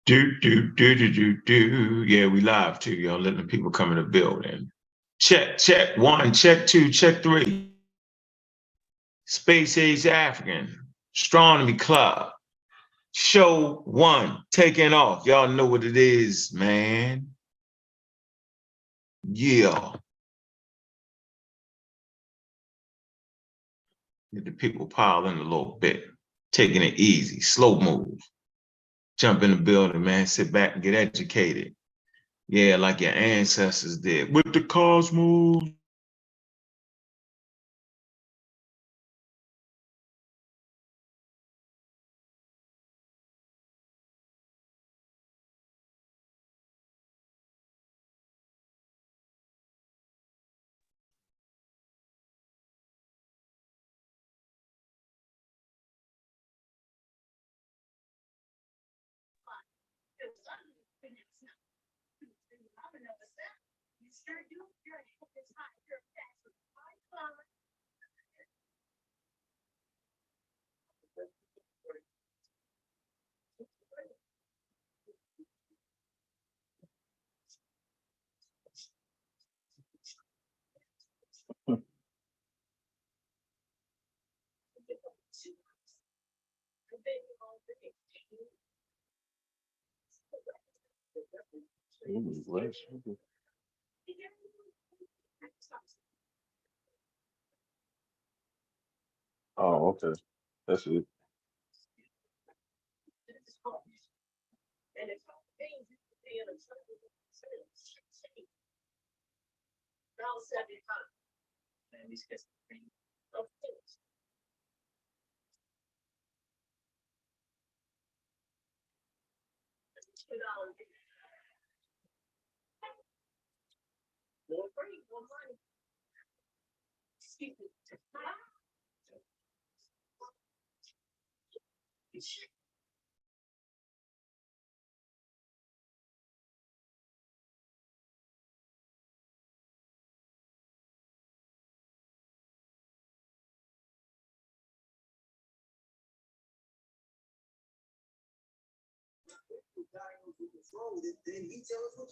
Yeah, we live too, y'all. Letting the people come in the building. Check one, check two, check three. Space Age African Astronomy Club. Show one taking off. Y'all know what it is, man. Yeah. Get the people pile in a little bit. Taking it easy, slow move. Jump in the building, man. Sit back and get educated. Yeah, like your ancestors did with the cosmos. Oh, okay. That's it.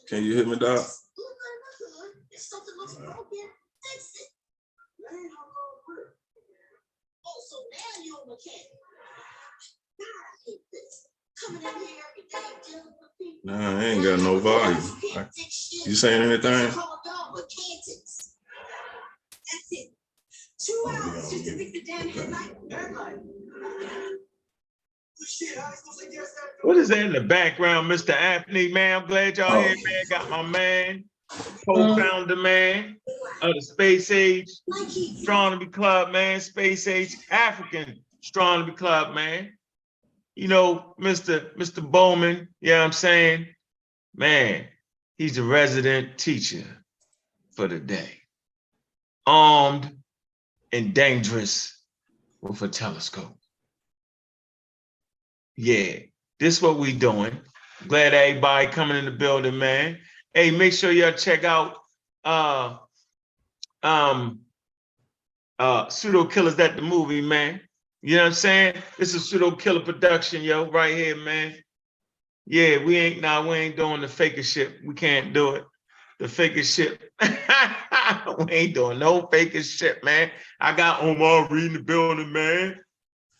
Can you hear me, Doc? Nah, I ain't got no volume. You saying anything? What is that in the background, Mr. Anthony, man? I'm glad y'all here, man. Got my man, co-founder, man, of the Space Age Astronomy Club, man. Space Age African Astronomy Club, man. You know, Mr. Bowman, yeah, I'm saying, man, he's a resident teacher for the day. Armed and dangerous with a telescope. Yeah, this is what we doing. Glad everybody coming in the building, man. Hey, make sure y'all check out Pseudo Killers at the movie, man. You know what I'm saying? This is Pseudo Killer production, yo, right here, man. Yeah, we ain't doing the faker shit. We can't do it. The faker shit. We ain't doing no faker shit, man. I got Omar reading the building, man.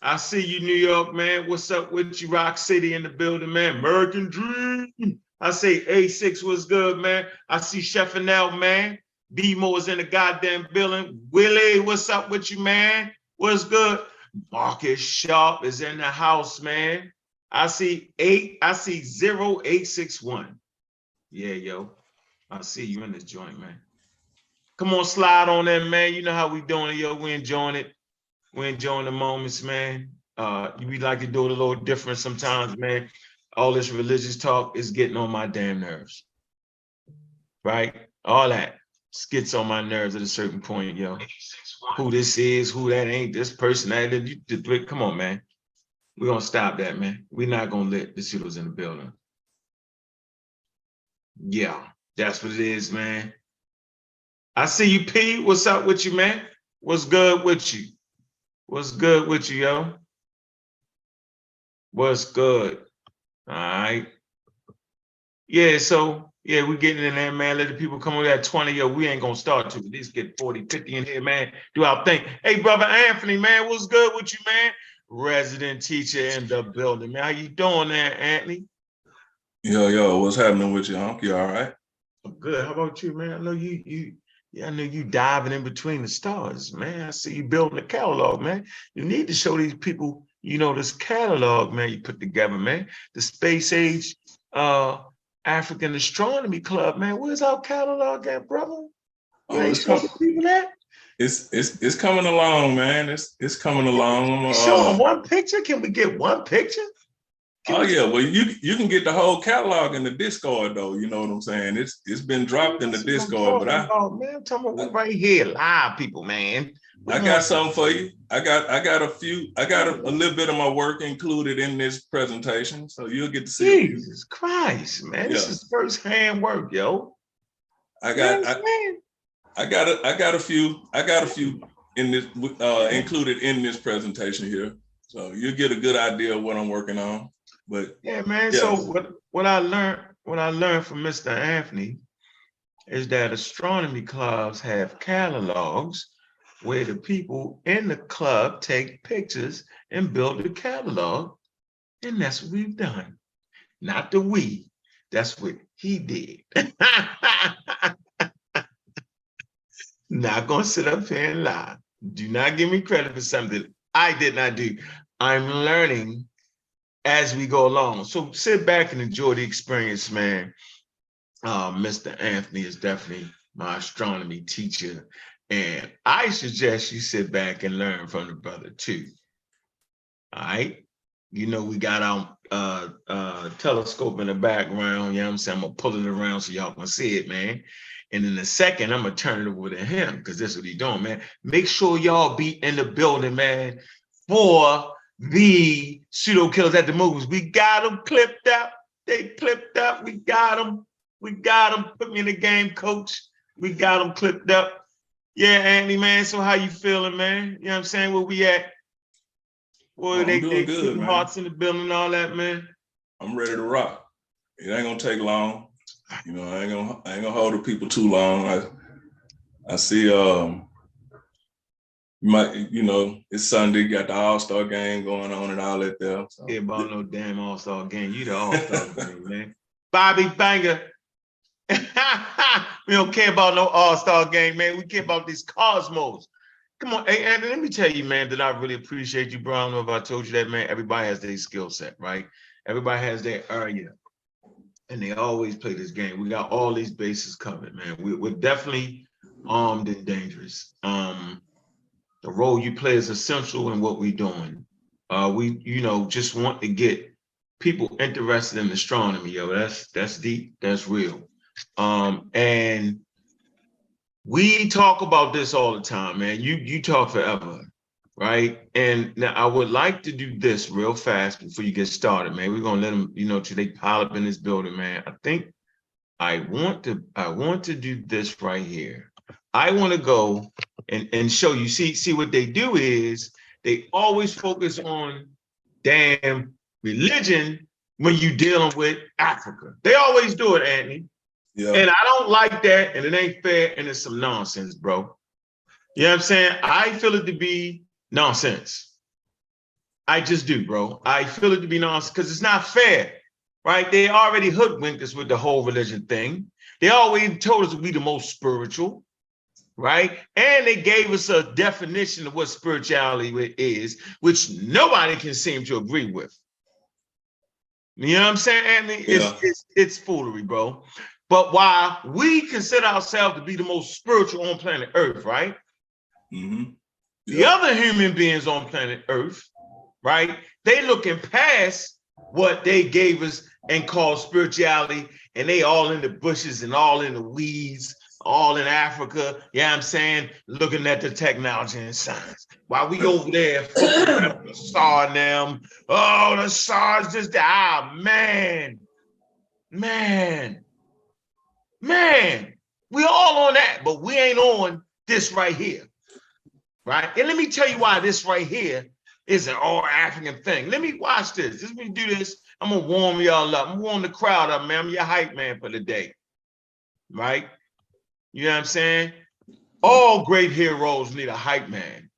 I see you, New York, man. What's up with you, Rock City in the building, man? American Dream. I say A6 was good, man. I see Cheffinel, man. B-Mo is in the goddamn building. Willie, what's up with you, man? What's good? Marcus Sharp is in the house, man. I see 0861. Yeah, yo. I see you in this joint, man. Come on, slide on in, man. You know how we doing it, yo. We enjoying it. We're enjoying the moments, man. We like to do it a little different sometimes, man. All this religious talk is getting on my damn nerves. Right? All that gets on my nerves at a certain point, yo. Who this is, who that ain't, this person, that. Come on, man. We're going to stop that, man. We're not going to let the pseudos in the building. Yeah, that's what it is, man. I see you, P. What's up with you, man? What's good with you? What's good with you, yo? What's good? All right. Yeah, so yeah, we getting in there, man. Let the people come over at 20. Yo, we ain't gonna start to at least get 40, 50 in here, man. Do our thing. Hey, brother Anthony, man, what's good with you, man? Resident teacher in the building, man. How you doing there, Anthony? Yo, what's happening with you, Unc? You all right? I'm good. How about you, man? I know yeah, I know you diving in between the stars, man. I see you building a catalog, man. You need to show these people, this catalog, man, you put together, man. The Space Age African Astronomy Club, man. Where's our catalog at, brother? You Oh, ain't showing the people that? it's coming along, man. It's coming along. Show them one picture. Can we get one picture? Oh yeah, well you can get the whole catalog in the Discord though. You know what I'm saying? It's been dropped in the Discord, but man, I'm talking about right here, live people, man. I got something for you. I got a little bit of my work included in this presentation, so you'll get to see. Jesus Christ, man, this is first-hand work, yo. I got a few in this included in this presentation here, so you'll get a good idea of what I'm working on. But yeah, man. Yeah. So what I learned from Mr. Anthony is that astronomy clubs have catalogs where the people in the club take pictures and build a catalog, and that's what we've done. Not the we, that's what he did. Not gonna sit up here and lie. Do not give me credit for something I did not do. I'm learning as we go along. So sit back and enjoy the experience, man. Mr. Anthony is definitely my astronomy teacher. And I suggest you sit back and learn from the brother too. All right. We got our telescope in the background. You know what I'm saying? I'm gonna pull it around so y'all can see it, man. And in a second, I'm gonna turn it over to him because this is what he's doing, man. Make sure y'all be in the building, man, for the pseudo killers at the movies. We got them clipped up. They clipped up. We got them. Put me in the game, coach. We got them clipped up. Yeah, Andy, man. So how you feeling, man? You know what I'm saying? Where we at? Well, they doing good, man. Hearts in the building and all that, man. I'm ready to rock. It ain't gonna take long. I ain't gonna hold the people too long. I see it's Sunday, got the All-Star game going on and all that there. So. Yeah, about no damn All-Star game. You the All-Star game, man. Bobby Banger. We don't care about no All-Star game, man. We care about these cosmos. Come on, hey, Andy, let me tell you, man, that I really appreciate you, bro. I don't know if I told you that, man. Everybody has their skill set, right? Everybody has their area. And they always play this game. We got all these bases covered, man. We're definitely armed and dangerous. The role you play is essential in what we're doing. We, just want to get people interested in astronomy, yo. That's deep, that's real. And we talk about this all the time, man. You talk forever, right? And now I would like to do this real fast before you get started, man. We're gonna let them, till they pile up in this building, man. I think I want to do this right here. I want to go and show you. See what they do is they always focus on damn religion when you dealing with Africa. They always do it, Anthony. Yeah. And I don't like that, and it ain't fair, and it's some nonsense, bro. You know what I'm saying? I feel it to be nonsense. I just do, bro. I feel it to be nonsense because it's not fair, right? They already hoodwinked us with the whole religion thing. They always told us we the most spiritual, right? And they gave us a definition of what spirituality is, which nobody can seem to agree with. You know what I'm saying, Anthony? Yeah. It's foolery, bro. But while we consider ourselves to be the most spiritual on planet Earth, right? Mm-hmm. Yeah. The other human beings on planet Earth, right? They looking past what they gave us and called spirituality, and they all in the bushes and all in the weeds, all in Africa, yeah, I'm saying, looking at the technology and science. While we over there, the SAR and them, oh, the SAR's just, man, we all on that, but we ain't on this right here, right? And let me tell you why this right here is an all African thing. Let me watch this. Let me do this. I'm gonna warm y'all up. I'm warm the crowd up, man. I'm your hype man for the day. Right? You know what I'm saying? All great heroes need a hype man.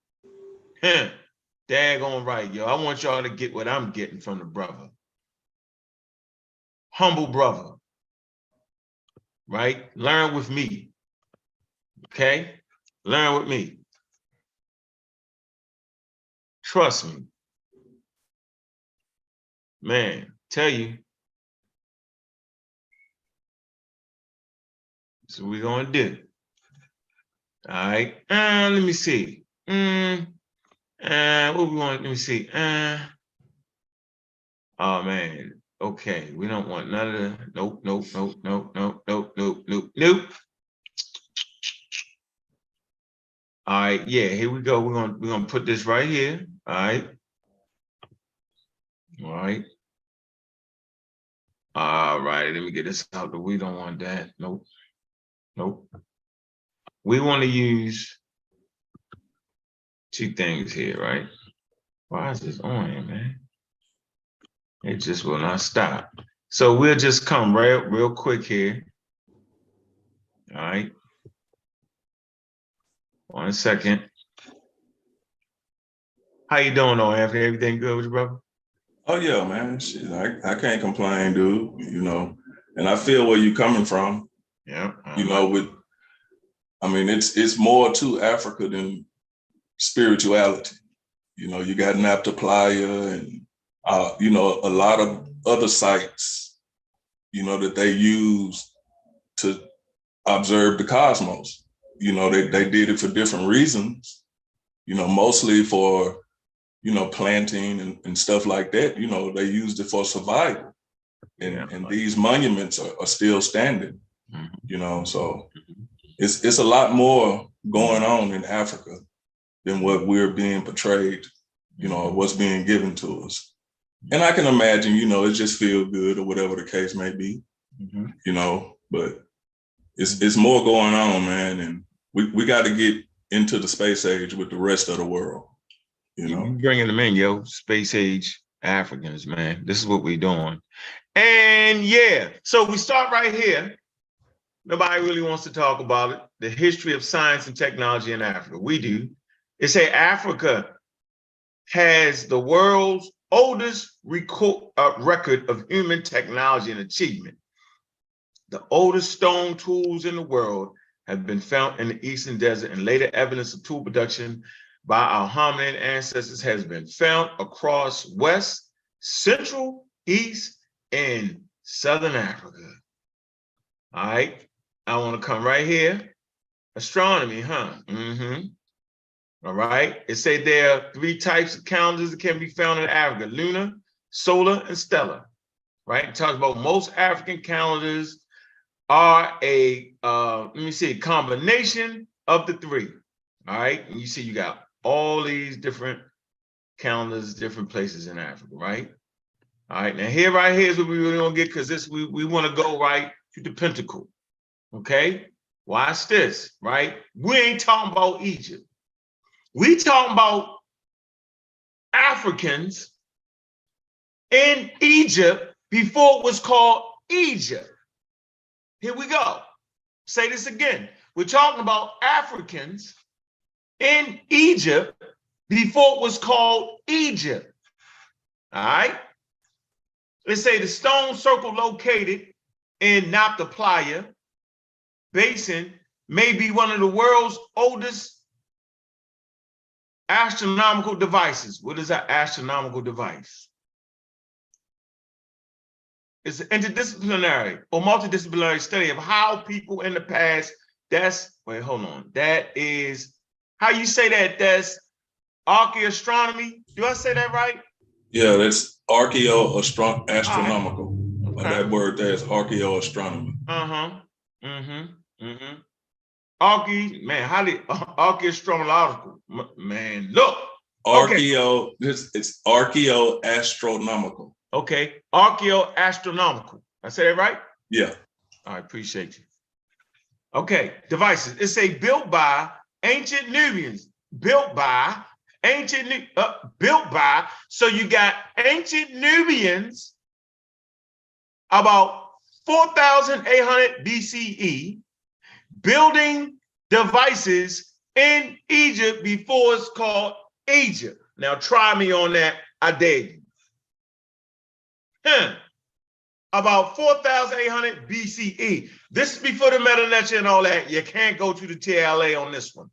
Daggone right, yo. I want y'all to get what I'm getting from the brother. Humble brother. Right? Learn with me. Okay? Learn with me. Trust me. Man, tell you. So we're gonna do. All right. Let me see. What we want? Let me see. Oh man. Okay. We don't want none of the nope, nope, nope, nope, nope, nope, nope, nope, nope. All right, yeah, here we go. We're gonna put this right here. All right. All right. All right, let me get this out. But we don't want that. Nope. Nope. We want to use two things here, right? Why is this on here, man? It just will not stop. So we'll just come real quick here. All right. 1 second. How you doing, though, Anthony? Everything good with you, brother? Oh yeah, man. Shit, I can't complain, dude. You know, and I feel where you're coming from. Yeah. You know, it's more to Africa than spirituality. You know, you got Napta Playa and you know, a lot of other sites, you know, that they use to observe the cosmos. You know, they did it for different reasons, you know, mostly for, you know, planting and stuff like that. You know, they used it for survival. And these monuments are still standing, you know, so it's a lot more going on in Africa than what we're being portrayed, you know, what's being given to us. And I can imagine, you know, it just feels good or whatever the case may be, you know, but it's more going on, man. And we got to get into the space age with the rest of the world, you know. You bringing them in, yo, space age Africans, man. This is what we're doing. And yeah, so we start right here. Nobody really wants to talk about it. The history of science and technology in Africa. We do. It say Africa has the world's oldest record of human technology and achievement. The oldest stone tools in the world have been found in the Eastern Desert, and later evidence of tool production by our hominid ancestors has been found across West, Central, East, and Southern Africa. All right, I want to come right here. Astronomy, huh? All right, it say there are 3 types of calendars that can be found in Africa: lunar, solar, and stellar. Right, it talks about most African calendars are a combination of the 3. All right, and you see you got all these different calendars, different places in Africa, right? All right, now here right here is what we really gonna get, because this we want to go right to the Pentacle. Okay, watch this, right? We ain't talking about Egypt. We talking about Africans in Egypt before it was called Egypt. Here we go. Say this again. We're talking about Africans in Egypt before it was called Egypt. All right. Let's say the stone circle located in Napta Playa Basin may be one of the world's oldest astronomical devices. What is an astronomical device? It's an interdisciplinary or multidisciplinary study of how people in the past, that is, how you say that? That's archaeoastronomy. Do I say that right? Yeah, that's archaeoastronomical. Okay. That word there is archaeoastronomy. Archaeoastronomical. Man, look. It's archaeoastronomical. Okay, archaeoastronomical. I say that right? Yeah. I appreciate you. Okay, devices. It say built by ancient Nubians. So you got ancient Nubians about 4,800 BCE, building devices in Egypt before it's called Egypt. Now try me on that, I dare you. About 4,800 BCE. This is before the meta-lecture and all that. You can't go to the TLA on this one.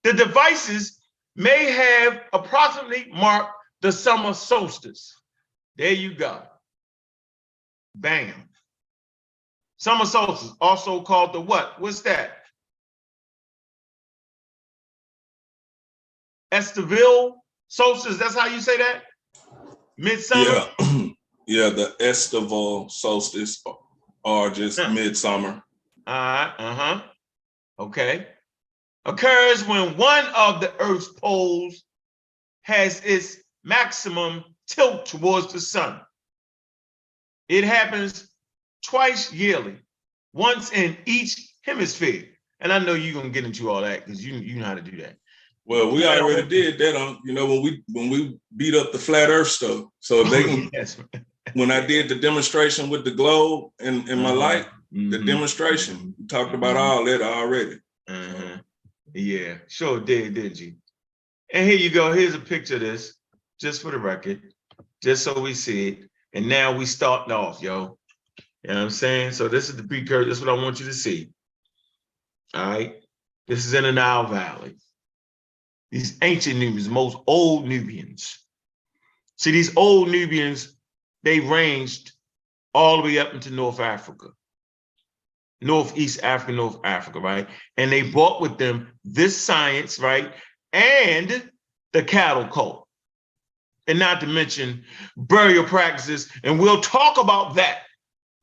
The devices may have approximately marked the summer solstice. There you go. Bam. Summer solstice, also called the what? What's that? Estival solstice, that's how you say that? Midsummer? Yeah, yeah, the estival solstice or just midsummer. Okay. Occurs when one of the Earth's poles has its maximum tilt towards the sun. It happens twice yearly, once in each hemisphere. And I know you're gonna get into all that because you know how to do that. Well, we already did that on, when we beat up the flat Earth stuff. So if they can, yes. When I did the demonstration with the globe and my light, the demonstration, we talked about all that already. Yeah, sure did you? And here you go. Here's a picture of this, just for the record, just so we see it. And now we starting off, yo. You know what I'm saying? So this is the precursor. This is what I want you to see. All right. This is in the Nile Valley. These ancient Nubians, most old Nubians. See, these old Nubians, they ranged all the way up into North Africa. Northeast Africa, North Africa, right? And they brought with them this science, right? And the cattle cult. And not to mention burial practices. And we'll talk about that.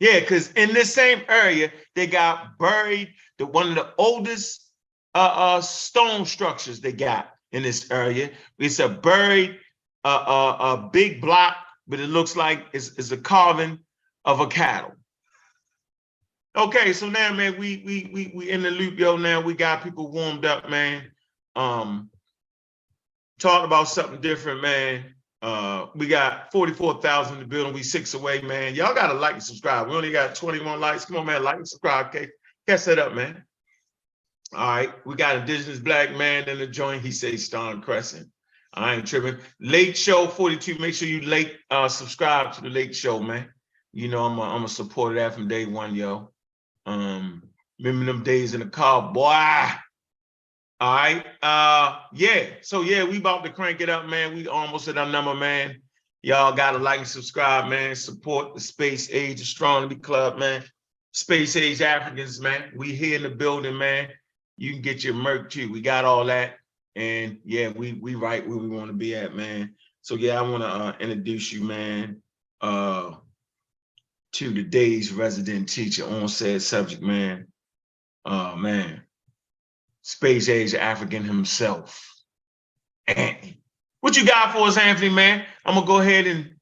Yeah, because in this same area, they got buried one of the oldest stone structures they got in this area. It's a buried a big block, but it looks like it's a carving of a cattle. Okay, so now, man, we in the loop, yo. Now we got people warmed up, man. Talking about something different, man. We got 44,000 in the building. We 6 away, man. Y'all gotta like and subscribe. We only got 21 likes. Come on, man, like and subscribe. Okay, catch that up, man. All right, we got Indigenous Black man in the joint. He says Stone Crescent. I ain't tripping. Late Show 42. Make sure you subscribe to the Late Show, man. You know I'm a supporter of that from day one, yo. Remember them days in the car, boy. All right. Yeah. So yeah, we about to crank it up, man. We almost at our number, man. Y'all gotta like and subscribe, man. Support the Space Age Astronomy Club, man. Space Age Africans, man. We here in the building, man. You can get your merch too. We got all that. And yeah, we right where we want to be at, man. So yeah, I want to introduce you, man, to today's resident teacher on said subject, man. Man, Space Age African himself, Anthony. What you got for us, Anthony, man? I'm gonna go ahead and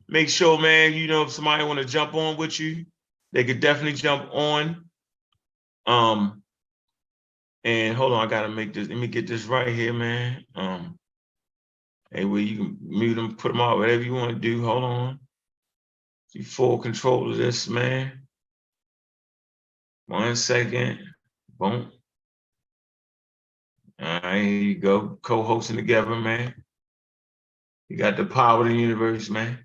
make sure, man, if somebody want to jump on with you, they could definitely jump on. And hold on, I gotta make this. Let me get this right here, man. Hey, well, you can mute them, put them out, whatever you want to do. Hold on. You full control of this, man. 1 second. Boom. All right, here you go. Co-hosting together, man. You got the power of the universe, man.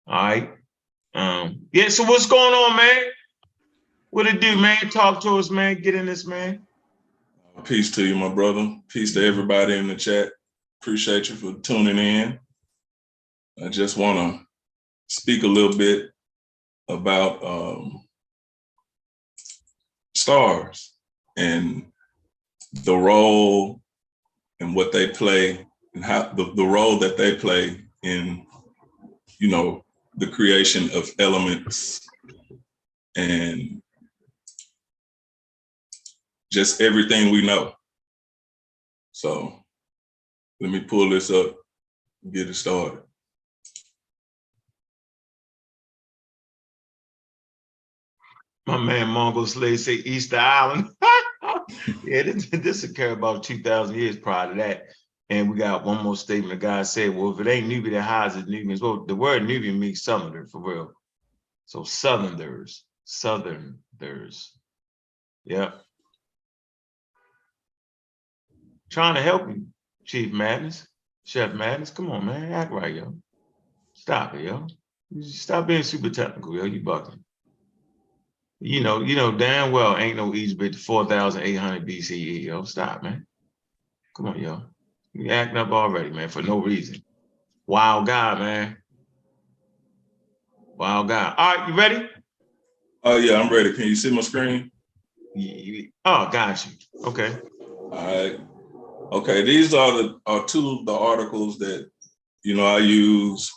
All right. Yeah, so what's going on, man? What it do, man? Talk to us, man. Get in this, man. Peace to you, my brother. Peace to everybody in the chat. Appreciate you for tuning in. I just want to speak a little bit about stars and the role and what they play and how the role that they play in, the creation of elements and just everything we know. So let me pull this up and get it started. My man Mongol Slave say Easter Island. Yeah, this occurred about 2,000 years prior to that. And we got one more statement. The guy said, well, if it ain't Nubia that hides the Nubians, well, the word Nubian means southerner for real. So southerners. Yep. Trying to help you, Chief Madness, Chef Madness. Come on, man. Act right, yo. Stop it, yo. Stop being super technical, yo. You bucking. You know damn well ain't no Egypt 4,800 BCE, yo. Stop, man. Come on, yo. You acting up already, man, for no reason. Wild guy, man. Wild guy. All right, you ready? Oh yeah, I'm ready. Can you see my screen? Oh, got you. Okay. All right. Okay, these are two of the articles that I use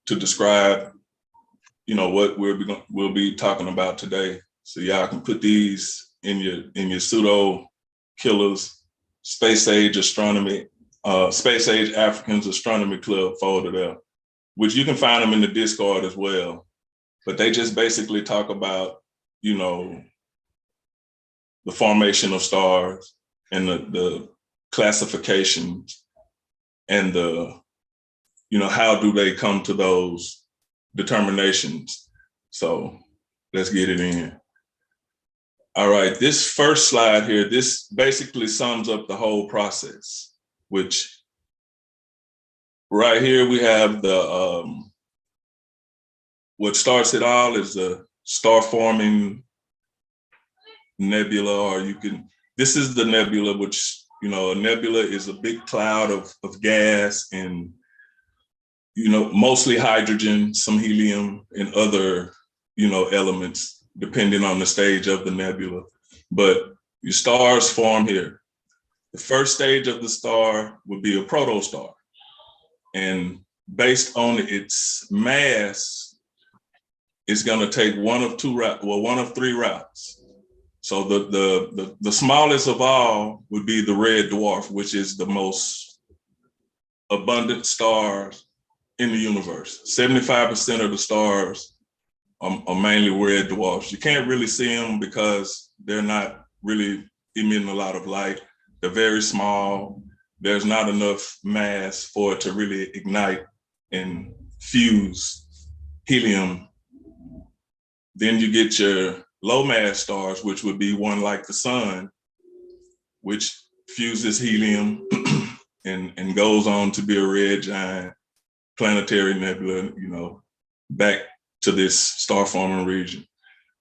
to describe what we'll be talking about today. So y'all can put these in your pseudo killers space age astronomy, space age Africans astronomy club folder there, which you can find them in the Discord as well. But they just basically talk about the formation of stars and the classifications and how do they come to those determinations. So let's get it in. All right, this first slide here, this basically sums up the whole process, which right here we have the what starts it all is the star forming nebula, or this is the nebula, which a nebula is a big cloud of gas and mostly hydrogen, some helium, and other elements depending on the stage of the nebula. But your stars form here. The first stage of the star would be a protostar, and based on its mass, it's going to take one of three routes. So the smallest of all would be the red dwarf, which is the most abundant star in the universe. 75% of the stars are mainly red dwarfs. You can't really see them because they're not really emitting a lot of light. They're very small. There's not enough mass for it to really ignite and fuse helium. Then you get your low mass stars, which would be one like the sun, which fuses helium and goes on to be a red giant planetary nebula, back to this star forming region.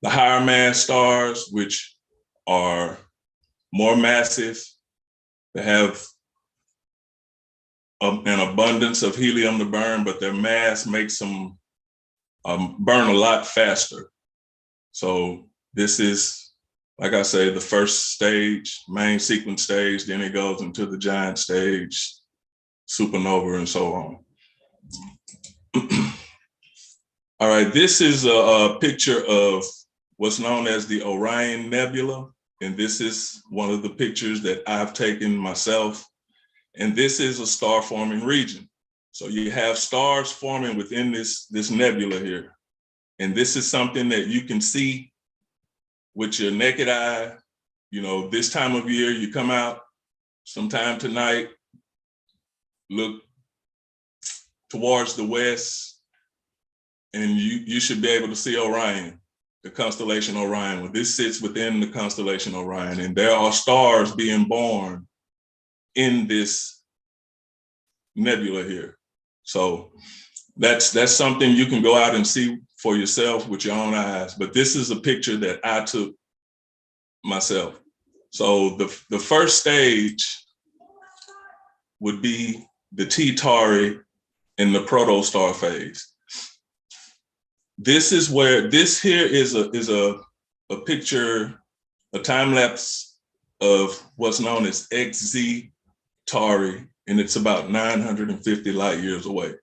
The higher mass stars, which are more massive, they have an abundance of helium to burn, but their mass makes them burn a lot faster. So this is, like I say, the first stage, main sequence stage, then it goes into the giant stage, supernova, and so on. All right, this is a picture of what's known as the Orion Nebula. And this is one of the pictures that I've taken myself. And this is a star forming region. So you have stars forming within this nebula here. And this is something that you can see with your naked eye. This time of year, you come out sometime tonight, look towards the west, and you should be able to see Orion, the constellation Orion. Well, this sits within the constellation Orion, and there are stars being born in this nebula here. So that's something you can go out and see for yourself with your own eyes. But this is a picture that I took myself. So the first stage would be the T-Tauri in the protostar phase. This here is a picture, a time lapse of what's known as XZ Tauri, and it's about 950 light years away.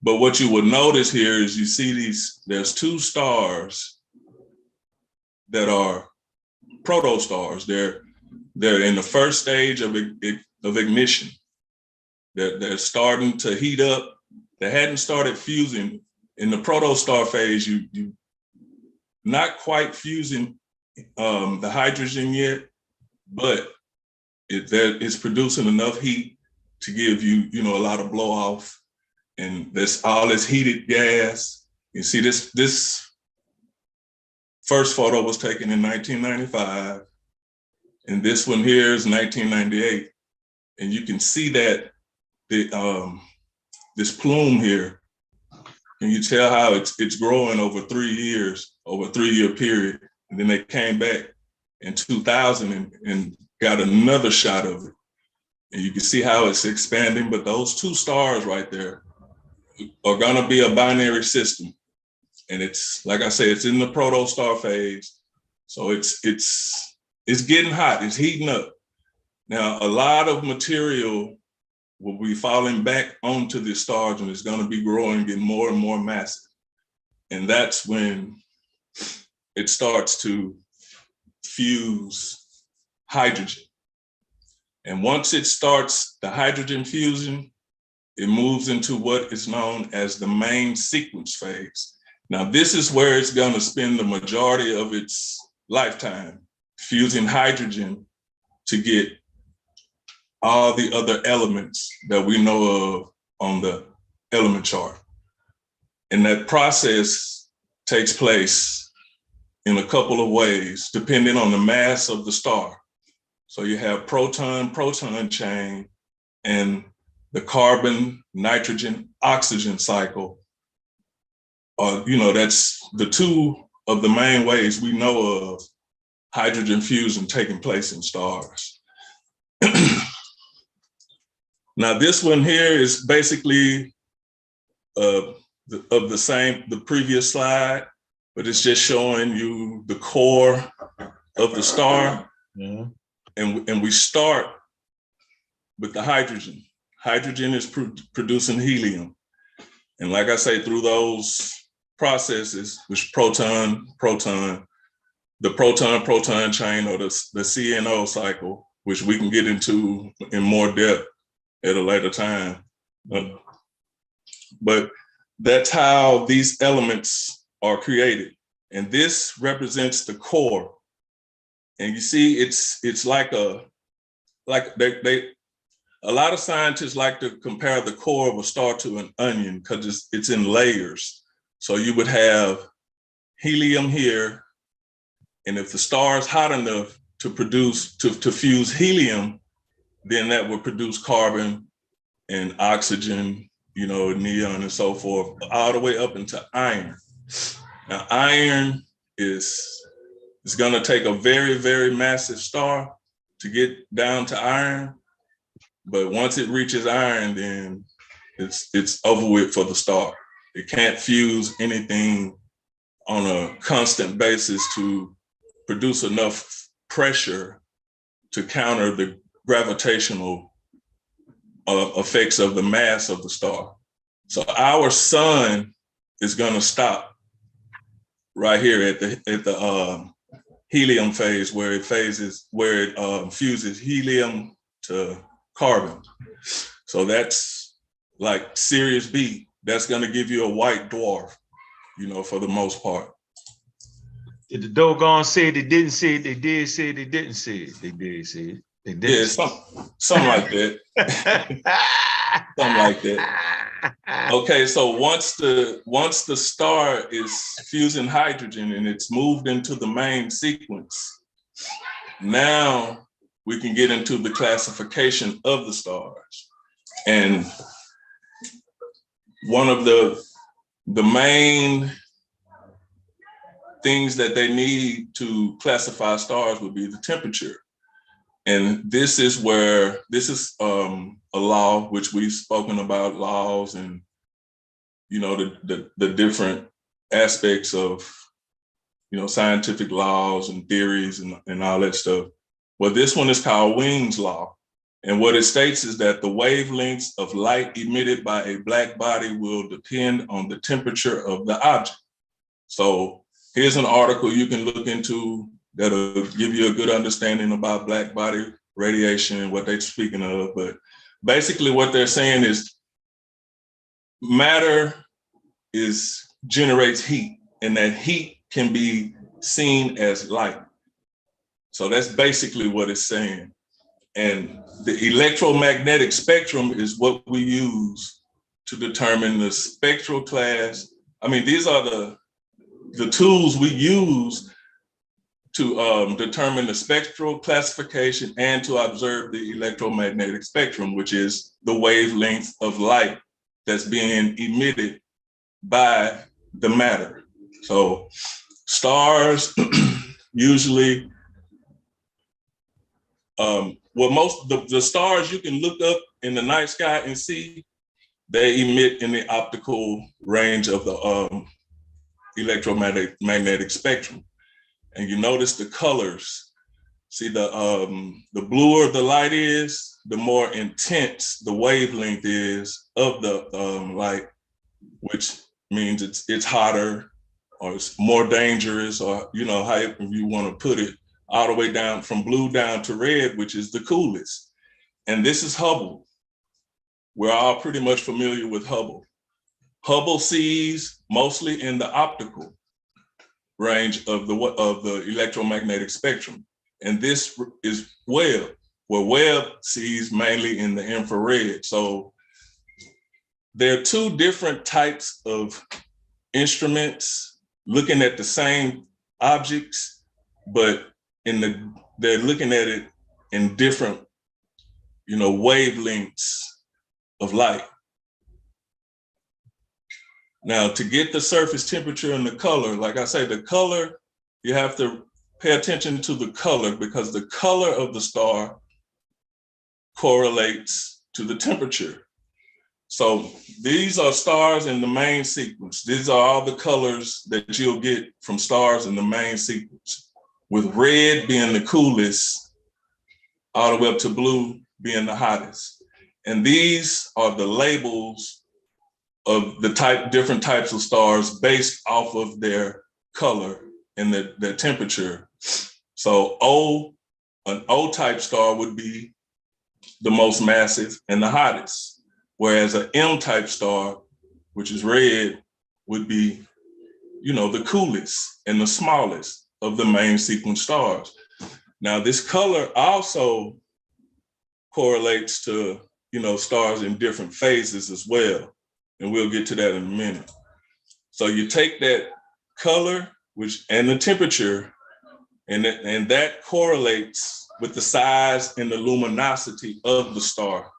But what you would notice here is you see there's two stars that are protostars. They're in the first stage of ignition. They're starting to heat up. They hadn't started fusing. In the protostar phase, you not quite fusing the hydrogen yet, but it's producing enough heat to give you, you know, a lot of blow off. And there's all this heated gas. You see this first photo was taken in 1995. And this one here is 1998. And you can see that this plume here, and you tell how it's growing over 3 years, over a 3-year period. And then they came back in 2000 and got another shot of it. And you can see how it's expanding, but those 2 stars right there are gonna be a binary system. And it's, like I say, it's in the protostar phase. So it's getting hot, it's heating up. Now, a lot of material will be falling back onto the stars and it's gonna be growing, getting more and more massive. And that's when it starts to fuse hydrogen. And once it starts the hydrogen fusion, it moves into what is known as the main sequence phase. Now, this is where it's gonna spend the majority of its lifetime, fusing hydrogen to get all the other elements that we know of on the element chart. And that process takes place in a couple of ways, depending on the mass of the star. So you have proton-proton chain and the carbon, nitrogen, oxygen cycle. You know, that's the 2 of the main ways we know of hydrogen fusion taking place in stars. Now, this one here is basically the previous slide, but it's just showing you the core of the star. Yeah. And we start with the hydrogen. Hydrogen is producing helium. And like I say, through those processes, which proton, the proton-proton chain, or the CNO cycle, which we can get into in more depth at a later time. But that's how these elements are created. And this represents the core. And you see, it's like a lot of scientists like to compare the core of a star to an onion because it's in layers. So you would have helium here, and if the star is hot enough to fuse helium, then that would produce carbon and oxygen, you know, neon and so forth, all the way up into iron. Now, iron is gonna take a very, very massive star to get down to iron. But once it reaches iron, then it's over with for the star. It can't fuse anything on a constant basis to produce enough pressure to counter the gravitational effects of the mass of the star. So our sun is gonna stop right here at the helium phase, where it fuses helium to carbon. So that's like Sirius B. That's gonna give you a white dwarf, you know, for the most part. Did the doggone say they didn't say it? They did say they didn't say it. They did say it. They didn't. Yeah, something like that. Something like that. Okay, so once the star is fusing hydrogen and it's moved into the main sequence, now we can get into the classification of the stars. And one of the main things that they need to classify stars would be the temperature. And this is a law, which we've spoken about, laws and, you know, the different aspects of, you know, scientific laws and theories and all that stuff. Well, this one is called Wing's law. And what it states is that the wavelengths of light emitted by a black body will depend on the temperature of the object. So here's an article you can look into that'll give you a good understanding about black body radiation and what they're speaking of. But basically what they're saying is matter generates heat, and that heat can be seen as light. So that's basically what it's saying. And the electromagnetic spectrum is what we use to determine the spectral class. I mean, these are the tools we use to determine the spectral classification and to observe the electromagnetic spectrum, which is the wavelength of light that's being emitted by the matter. So stars usually, most the stars you can look up in the night sky and see, they emit in the optical range of the electromagnetic spectrum. And you notice the colors. See, the bluer the light is, the more intense the wavelength is of the light, which means it's hotter or it's more dangerous, or however you want to put it, all the way down from blue down to red, which is the coolest. And this is Hubble. We're all pretty much familiar with Hubble. Hubble sees mostly in the optical range of the electromagnetic spectrum. And this is Webb, where Webb sees mainly in the infrared. So there are two different types of instruments looking at the same objects, but they're looking at it in different, wavelengths of light. Now, to get the surface temperature and the color, like I say, the color, you have to pay attention to the color, because the color of the star correlates to the temperature. So these are stars in the main sequence. These are all the colors that you'll get from stars in the main sequence, with red being the coolest, all the way up to blue being the hottest. And these are the labels of the different types of stars based off of their color and their temperature. So an O-type star would be the most massive and the hottest, whereas an M-type star, which is red, would be, the coolest and the smallest of the main sequence stars. Now, this color also correlates to, stars in different phases as well. And we'll get to that in a minute. So you take that color, and the temperature, and that correlates with the size and the luminosity of the star.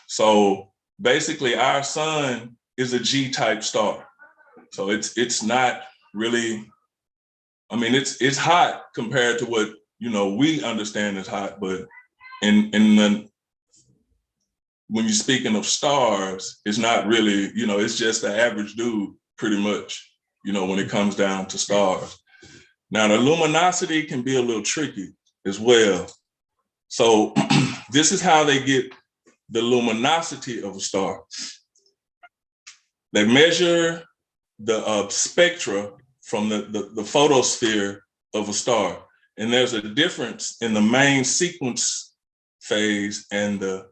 So basically, our sun is a G-type star. So it's not really, it's hot compared to what we understand as hot, but when you're speaking of stars, it's not really, it's just the average dude, pretty much, when it comes down to stars. Now, the luminosity can be a little tricky as well. So this is how they get the luminosity of a star. They measure the spectra from the photosphere of a star. And there's a difference in the main sequence phase and the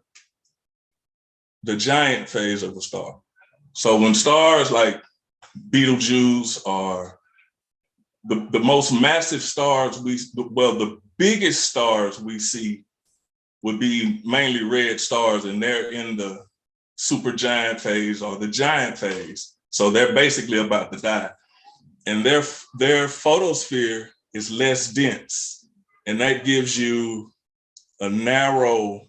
giant phase of a star. So when stars like Betelgeuse are the most massive stars the biggest stars we see would be mainly red stars, and they're in the supergiant phase or the giant phase. So they're basically about to die. And their photosphere is less dense. And that gives you a narrow,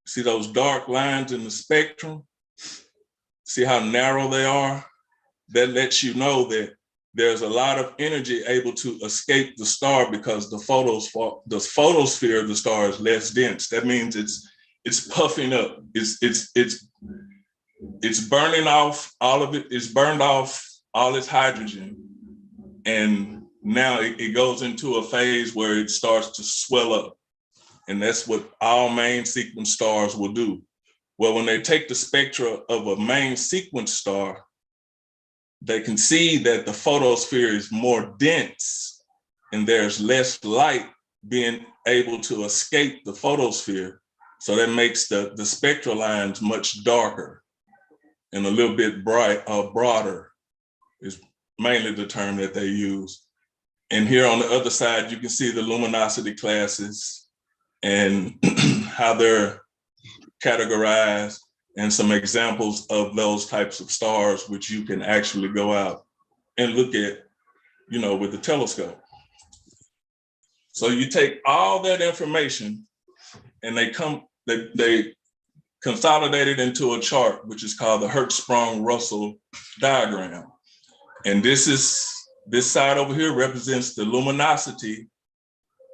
see those dark lines in the spectrum? See how narrow they are? That lets you know that there's a lot of energy able to escape the star because the photosphere of the star is less dense. That means it's puffing up. It's burning off all of it. It's burned off all its hydrogen. And now it goes into a phase where it starts to swell up. And that's what all main sequence stars will do. Well, when they take the spectra of a main sequence star, they can see that the photosphere is more dense and there's less light being able to escape the photosphere. So that makes the spectral lines much darker and a little bit broader is mainly the term that they use. And here on the other side, you can see the luminosity classes. and how they're categorized, and some examples of those types of stars, which you can actually go out and look at, with the telescope. So you take all that information and they consolidate it into a chart, which is called the Hertzsprung-Russell diagram. And this side over here represents the luminosity,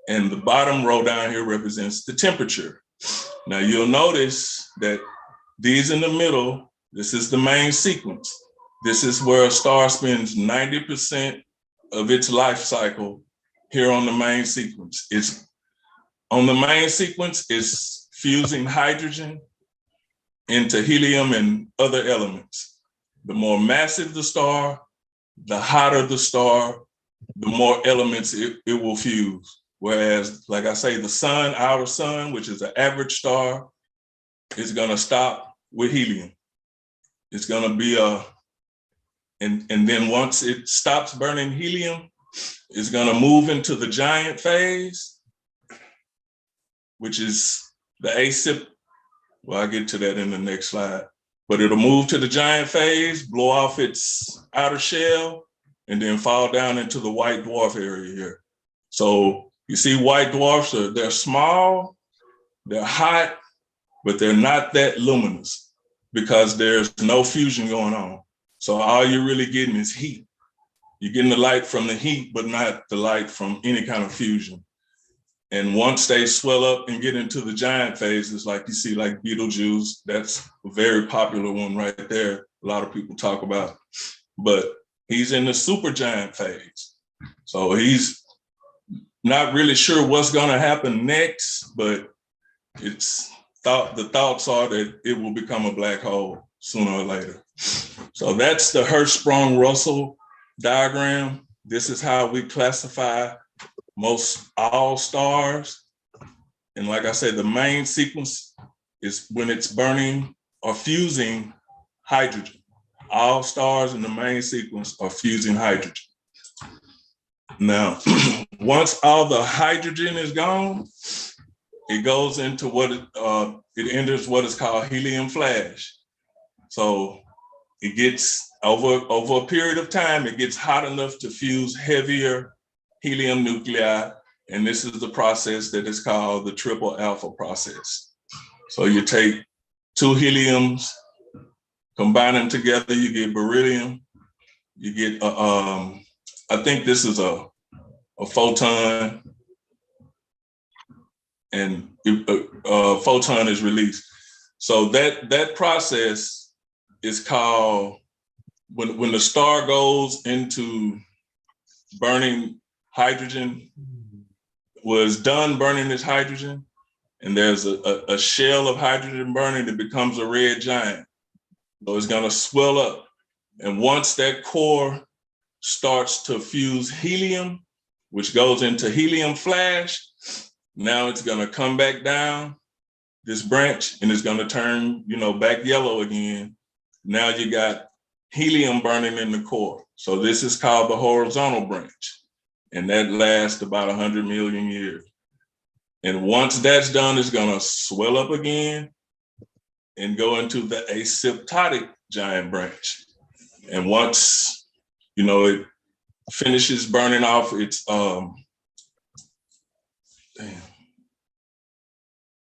and the bottom row down here represents the temperature. Now you'll notice that these in the middle, this is the main sequence. This is where a star spends 90% of its life cycle here on the main sequence. On the main sequence, it's fusing hydrogen into helium and other elements. The more massive the star, the hotter the star, the more elements it will fuse. Whereas, like I say, the sun, outer sun, which is an average star, is gonna stop with helium. It's gonna be and then once it stops burning helium, it's gonna move into the giant phase, which is the asip. Well, I'll get to that in the next slide. But it'll move to the giant phase, blow off its outer shell, and then fall down into the white dwarf area here. So you see white dwarfs, they're small, they're hot, but they're not that luminous because there's no fusion going on. So all you're really getting is heat. You're getting the light from the heat, but not the light from any kind of fusion. And once they swell up and get into the giant phases, like you see, like Betelgeuse, that's a very popular one right there. A lot of people talk about, but he's in the supergiant phase. So he's not really sure what's going to happen next, but the thoughts are that it will become a black hole sooner or later. So that's the Hertzsprung-Russell diagram. This is how we classify most all stars. And like I said, the main sequence is when it's burning or fusing hydrogen. All stars in the main sequence are fusing hydrogen. Now, once all the hydrogen is gone, it goes into it enters what is called helium flash. So it gets over a period of time, it gets hot enough to fuse heavier helium nuclei. And this is the process that is called the triple alpha process. So you take two heliums, combine them together, you get beryllium, you get, I think this is a photon, and a photon is released. So that process is called, when the star goes into burning hydrogen, was done burning this hydrogen, and there's a shell of hydrogen burning, it becomes a red giant. So it's gonna swell up. And once that core starts to fuse helium, which goes into helium flash, now it's gonna come back down this branch and it's gonna turn, back yellow again. Now you got helium burning in the core. So this is called the horizontal branch. And that lasts about 100 million years. And once that's done, it's gonna swell up again and go into the asymptotic giant branch. And once, it finishes burning off its,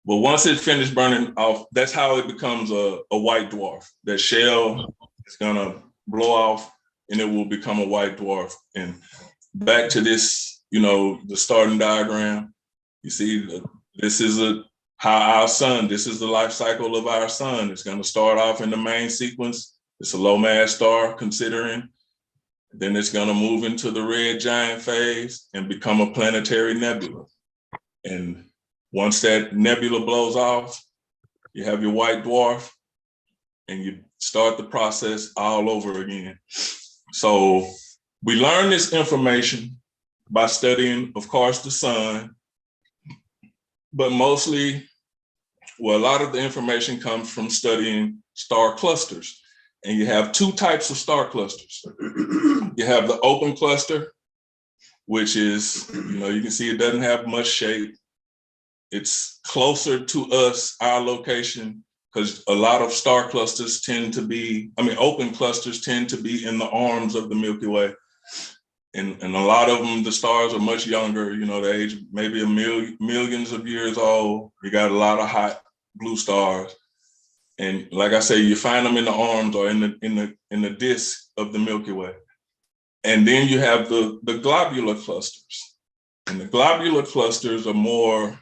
once it finished burning off, that's how it becomes a white dwarf. That shell is gonna blow off and it will become a white dwarf. And back to this, the starting diagram, you see, this is how our sun, this is the life cycle of our sun. It's gonna start off in the main sequence. It's a low mass star considering. Then it's gonna move into the red giant phase and become a planetary nebula. And once that nebula blows off, you have your white dwarf and you start the process all over again. So we learn this information by studying, of course, the sun, but mostly, a lot of the information comes from studying star clusters. And you have two types of star clusters. You have the open cluster, which is, you can see it doesn't have much shape. it's closer to us, our location, because a lot of star clusters tend to be, open clusters tend to be in the arms of the Milky Way. And a lot of them, the stars are much younger, the age maybe millions of years old. You got a lot of hot blue stars. And like I say, you find them in the arms or in the disk of the Milky Way. And then you have the globular clusters. And the globular clusters are more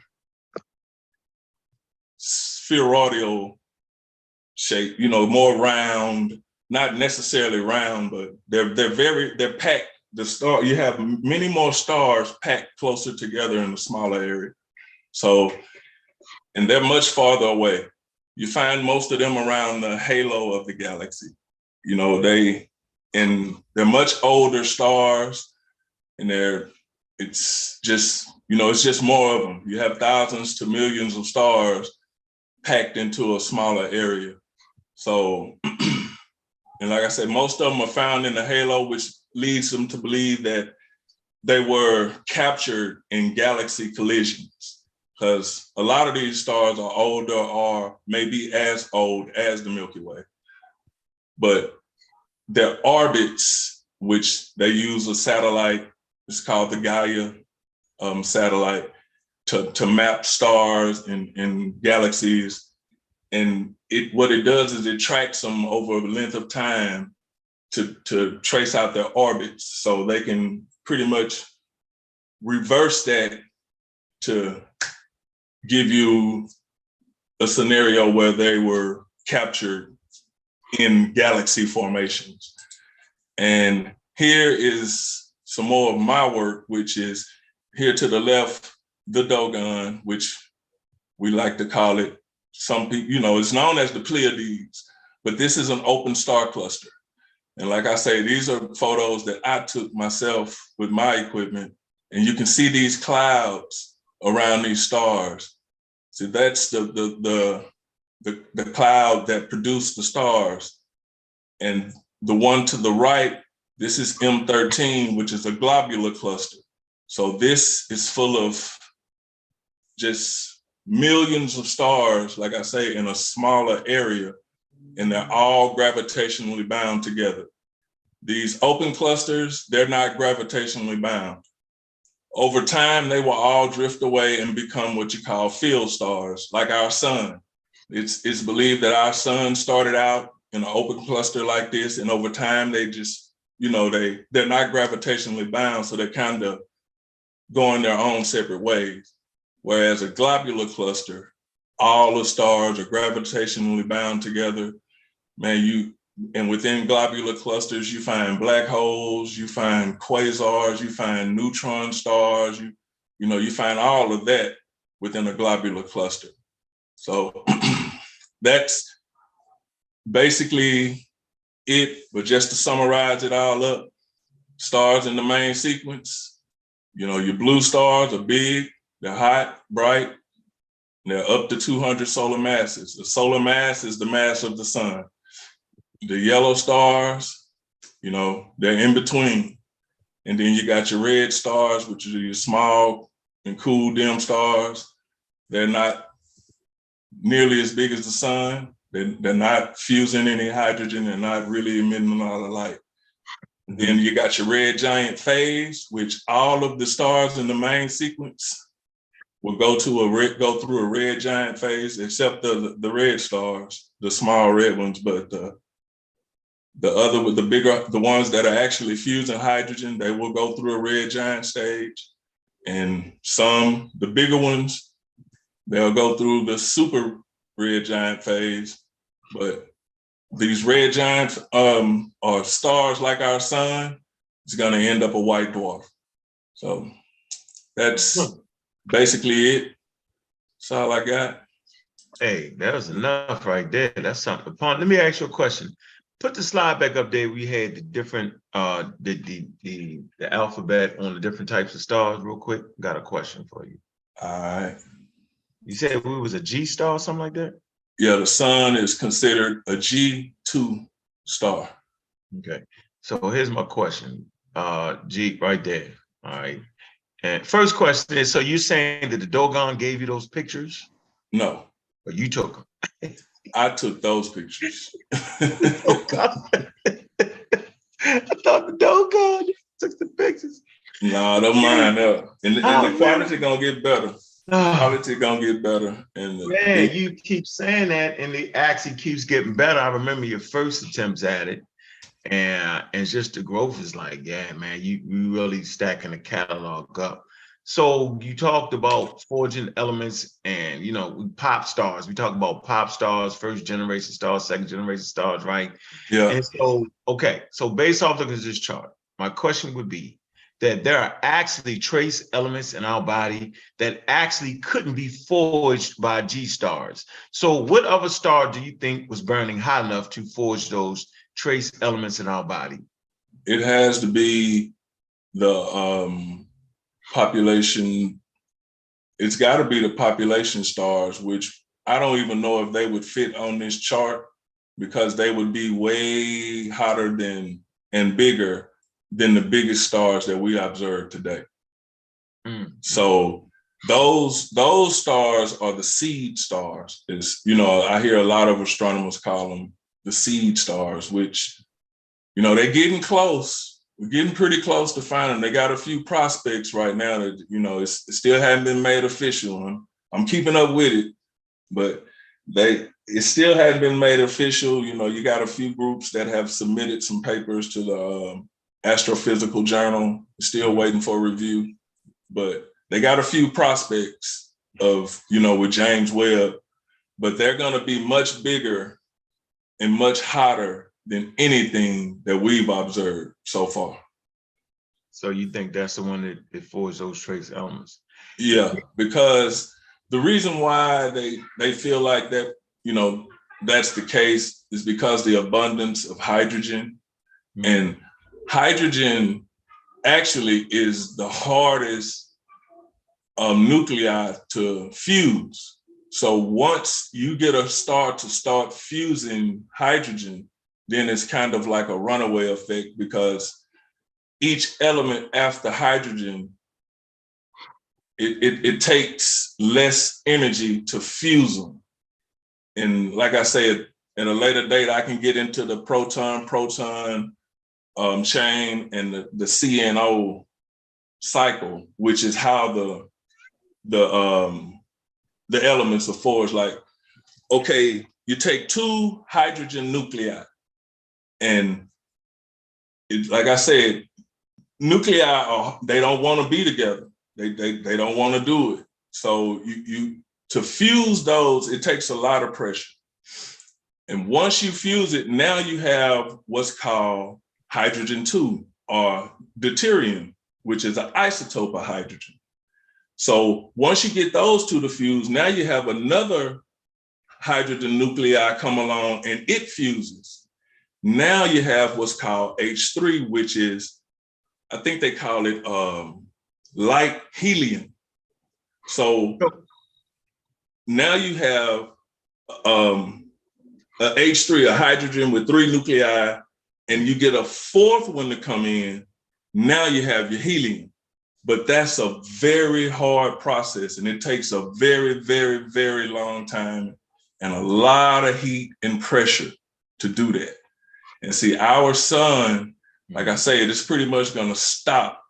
spheroidal shape, more round, not necessarily round, but they're packed. You have many more stars packed closer together in a smaller area. So, and they're much farther away. You find most of them around the halo of the galaxy. They're much older stars, and it's just more of them. You have thousands to millions of stars packed into a smaller area. So, and like I said, most of them are found in the halo, which leads them to believe that they were captured in galaxy collisions, because a lot of these stars are older or maybe as old as the Milky Way. But their orbits, which they use a satellite, it's called the Gaia satellite, to map stars and galaxies. And what it does is it tracks them over a length of time to trace out their orbits, so they can pretty much reverse that to give you a scenario where they were captured in galaxy formations. And here is some more of my work, which is here to the left, the Dogon, which we like to call it. Some people, it's known as the Pleiades, but this is an open star cluster. And like I say, these are photos that I took myself with my equipment, and you can see these clouds around these stars. So that's the cloud that produced the stars. And the one to the right, this is M13, which is a globular cluster. So this is full of just millions of stars, like I say, in a smaller area, and they're all gravitationally bound together. These open clusters, they're not gravitationally bound. Over time, they will all drift away and become what you call field stars, like our sun. It's believed that our sun started out in an open cluster like this, and over time, they just, they're not gravitationally bound, so they're kind of going their own separate ways. Whereas a globular cluster, all the stars are gravitationally bound together. Man, and within globular clusters, you find black holes, you find quasars, you find neutron stars, you find all of that within a globular cluster. So that's basically it. But just to summarize it all up, stars in the main sequence, your blue stars are big, they're hot, bright, they're up to 200 solar masses. The solar mass is the mass of the sun. The yellow stars, they're in between. And then you got your red stars, which are your small and cool dim stars. They're not nearly as big as the sun. They're not fusing any hydrogen. They're not really emitting a lot of light. And then you got your red giant phase, which all of the stars in the main sequence will go through a red giant phase, except the red stars, the small red ones. But the ones that are actually fusing hydrogen, they will go through a red giant stage. And the bigger ones, they'll go through the super red giant phase. But these red giants are stars like our sun, it's going to end up a white dwarf. So that's basically it. That's all I got. Hey, that was enough right there. That's something. Let me ask you a question. Put the slide back up there. We had the different the alphabet on the different types of stars real quick. Got a question for you. All right. You said we was a G star or something like that? Yeah, the sun is considered a G2 star. Okay. So here's my question. G right there. All right. And first question is, so you saying that the Dogon gave you those pictures, No, or you took them? I took those pictures. I thought the Dogon took the pictures. No, don't mind that. And Oh the man. quality gonna get better. Oh, Quality gonna get better. And man, you keep saying that, and it actually keeps getting better. I remember your first attempts at it, and just the growth is like, yeah, man, you really stacking the catalog up. So you talked about forging elements and pop stars. We talk about pop stars, first generation stars, second generation stars, right? yeah, And so, okay, so based off of this chart, my question would be that there are actually trace elements in our body that actually couldn't be forged by G stars. So what other star do you think was burning hot enough to forge those trace elements in our body? it has to be the population. It's got to be the population stars, which I don't even know if they would fit on this chart because they would be way hotter than and bigger than the biggest stars that we observe today. So those stars are the seed stars. Is I hear a lot of astronomers call them the seed stars, which they're getting close. We're getting pretty close to finding. They got a few prospects right now that it still haven't been made official. I'm keeping up with it, but it still hadn't been made official. You got a few groups that have submitted some papers to the Astrophysical Journal, still waiting for review, but they got a few prospects of with James Webb, but they're going to be much bigger and much hotter than anything that we've observed so far. So you think that's the one that forged those trace elements? Yeah, because the reason why they feel like that, that's the case is because the abundance of hydrogen. And hydrogen actually is the hardest nuclei to fuse. So once you get a star to start fusing hydrogen, then it's kind of like a runaway effect because each element after hydrogen, it takes less energy to fuse them. And like I said, at a later date, I can get into the proton-proton chain and the CNO cycle, which is how the elements are forged. Like, okay, you take two hydrogen nuclei, and like I said, nuclei they don't want to be together. They don't want to do it. So you to fuse those, it takes a lot of pressure. And once you fuse it, now you have what's called hydrogen 2 or deuterium, which is an isotope of hydrogen. So once you get those two to fuse, now you have another hydrogen nuclei come along and it fuses. Now you have what's called H3, which is, I think they call it light helium. So now you have a H3, a hydrogen with 3 nuclei, and you get a fourth one to come in. Now you have your helium. But that's a very hard process, and it takes a very, very, very long time and a lot of heat and pressure to do that. And see, our sun, like I say, it's pretty much going to stop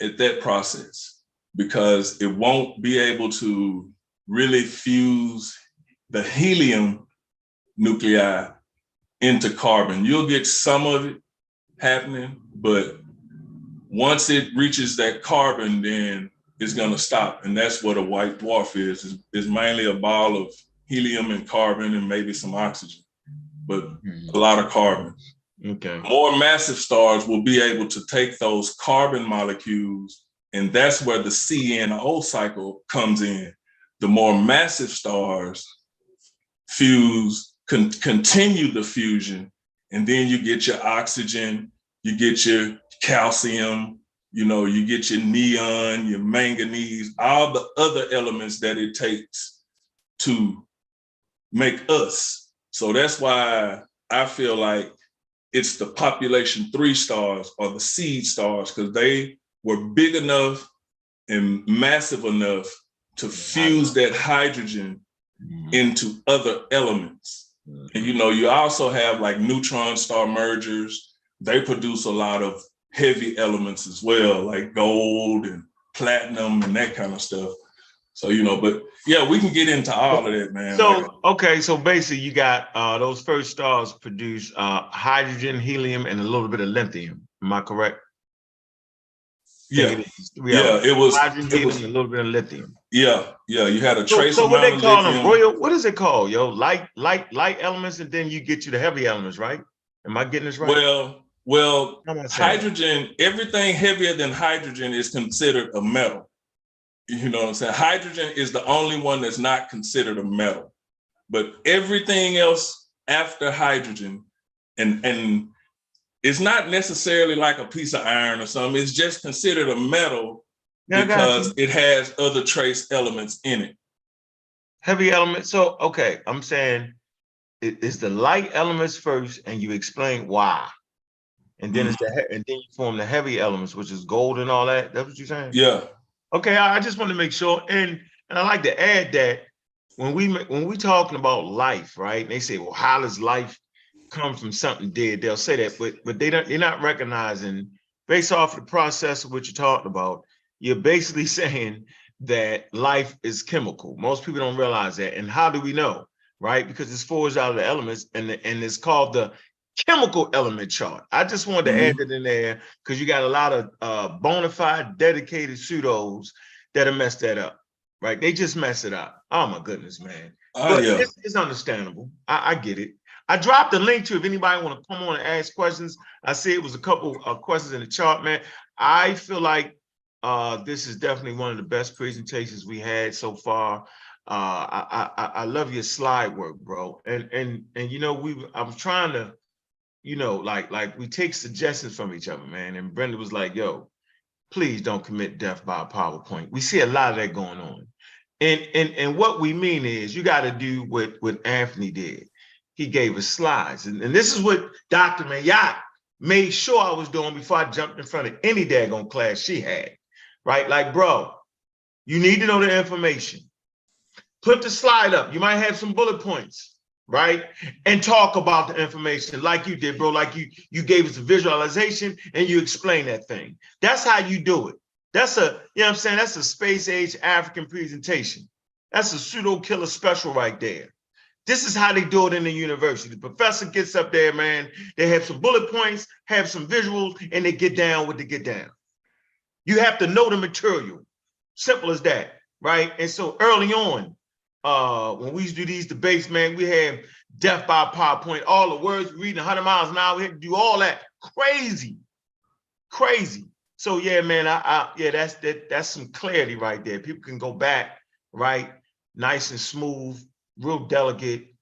at that process because it won't be able to really fuse the helium nuclei into carbon. You'll get some of it happening, but once it reaches that carbon, then it's going to stop. And that's what a white dwarf is. It's mainly a ball of helium and carbon and maybe some oxygen, but a lot of carbon. Okay. More massive stars will be able to take those carbon molecules, and that's where the CNO cycle comes in. The more massive stars fuse, continue the fusion, and then you get your oxygen, you get your calcium, you get your neon, your manganese, all the other elements that it takes to make us. So that's why I feel like it's the population 3 stars or the seed stars, because they were big enough and massive enough to fuse that hydrogen into other elements. And you also have like neutron star mergers. They produce a lot of heavy elements as well, like gold and platinum and that kind of stuff. So, but yeah, we can get into all of that, man. So, okay, so basically you got those first stars produce hydrogen, helium, and a little bit of lithium. Am I correct? Yeah. It was hydrogen, helium, and a little bit of lithium. Yeah. You had a trace so amount what they call lithium. them, Royal? What is it called, yo? Light elements, and then you get to the heavy elements, right? Am I getting this right? Well, hydrogen, everything heavier than hydrogen is considered a metal. You know what I'm saying? Hydrogen is the only one that's not considered a metal. But everything else after hydrogen, and it's not necessarily like a piece of iron or something, it's just considered a metal because it has other trace elements in it. Heavy elements. So, okay, I'm saying it's the light elements first, and you explain why. And then and then you form the heavy elements, which is gold and all that. That's what you're saying? Yeah. Okay, I just want to make sure, and I like to add that when we talking about life, right? And they say, well, how does life come from something dead? They'll say that, but they're not recognizing, based off of the process of what you're talking about, you're basically saying that life is chemical. Most people don't realize that. And how do we know? Right? Because it's forged out of the elements, and it's called the chemical element chart. I just wanted to add it in there because you got a lot of bona fide, dedicated pseudos that have messed that up, right? They just mess it up. Oh my goodness, man. But it's understandable. I get it. I dropped a link to if anybody want to come on and ask questions. I see it was a couple of questions in the chart, man. I feel like this is definitely one of the best presentations we had so far. I love your slide work, bro. And I was trying to, like we take suggestions from each other, man. And Brenda was like, yo, please don't commit death by a PowerPoint. We see a lot of that going on. And what we mean is you got to do what Anthony did. He gave us slides. And this is what Dr. Mayat made sure I was doing before I jumped in front of any daggone class she had, right? Like, bro, you need to know the information. Put the slide up. You might have some bullet points, right? And talk about the information like you did, bro. Like you gave us a visualization and you explain that thing. That's how you do it. That's that's a space age African presentation. That's a pseudo killer special right there. This is how they do it in the university. The professor gets up there, man. They have some bullet points, have some visuals, and they get down with the get down. You have to know the material. Simple as that, right? And so early on, when we used to do these debates, man, we had death by PowerPoint, all the words reading 100 miles an hour, we had to do all that. Crazy. So yeah, man, that's some clarity right there. People can go back, right? Nice and smooth, real delicate,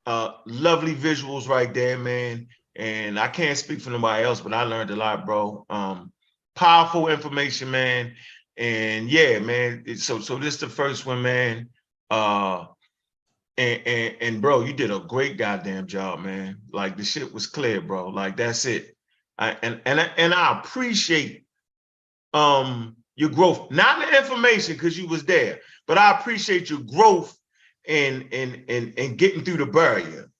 lovely visuals right there, man. And I can't speak for nobody else, but I learned a lot, bro. Powerful information, man. And yeah, man. So this is the first one, man. And bro, you did a great goddamn job, man. Like the shit was clear, bro. Like that's it. I appreciate your growth, not the information because you was there, but I appreciate your growth in getting through the barrier,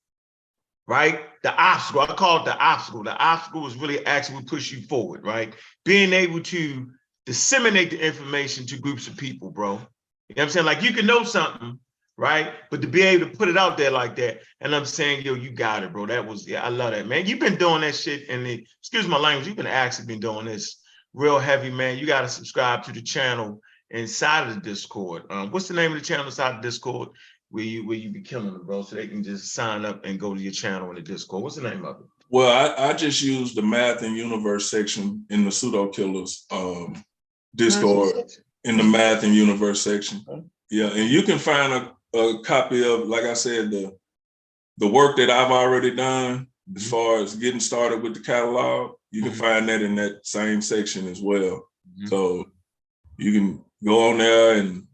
right? The obstacle, I call it the obstacle. The obstacle was really actually push you forward, right? Being able to disseminate the information to groups of people, bro. You know what I'm saying? Like you can know something, right? But to be able to put it out there like that, and I'm saying, yo, you got it, bro. That was, I love that, man. You've been doing that shit, and excuse my language, you've been actually been doing this real heavy, man. You got to subscribe to the channel inside of the Discord. What's the name of the channel inside the Discord where you be killing them, bro? So they can just sign up and go to your channel in the Discord. What's the name of it? Well, I just used the Math and Universe section in the Pseudo Killers Discord in the Math and Universe section. Yeah, and you can find a copy of, like I said, the work that I've already done as far as getting started with the catalog. You can find that in that same section as well. So you can go on there and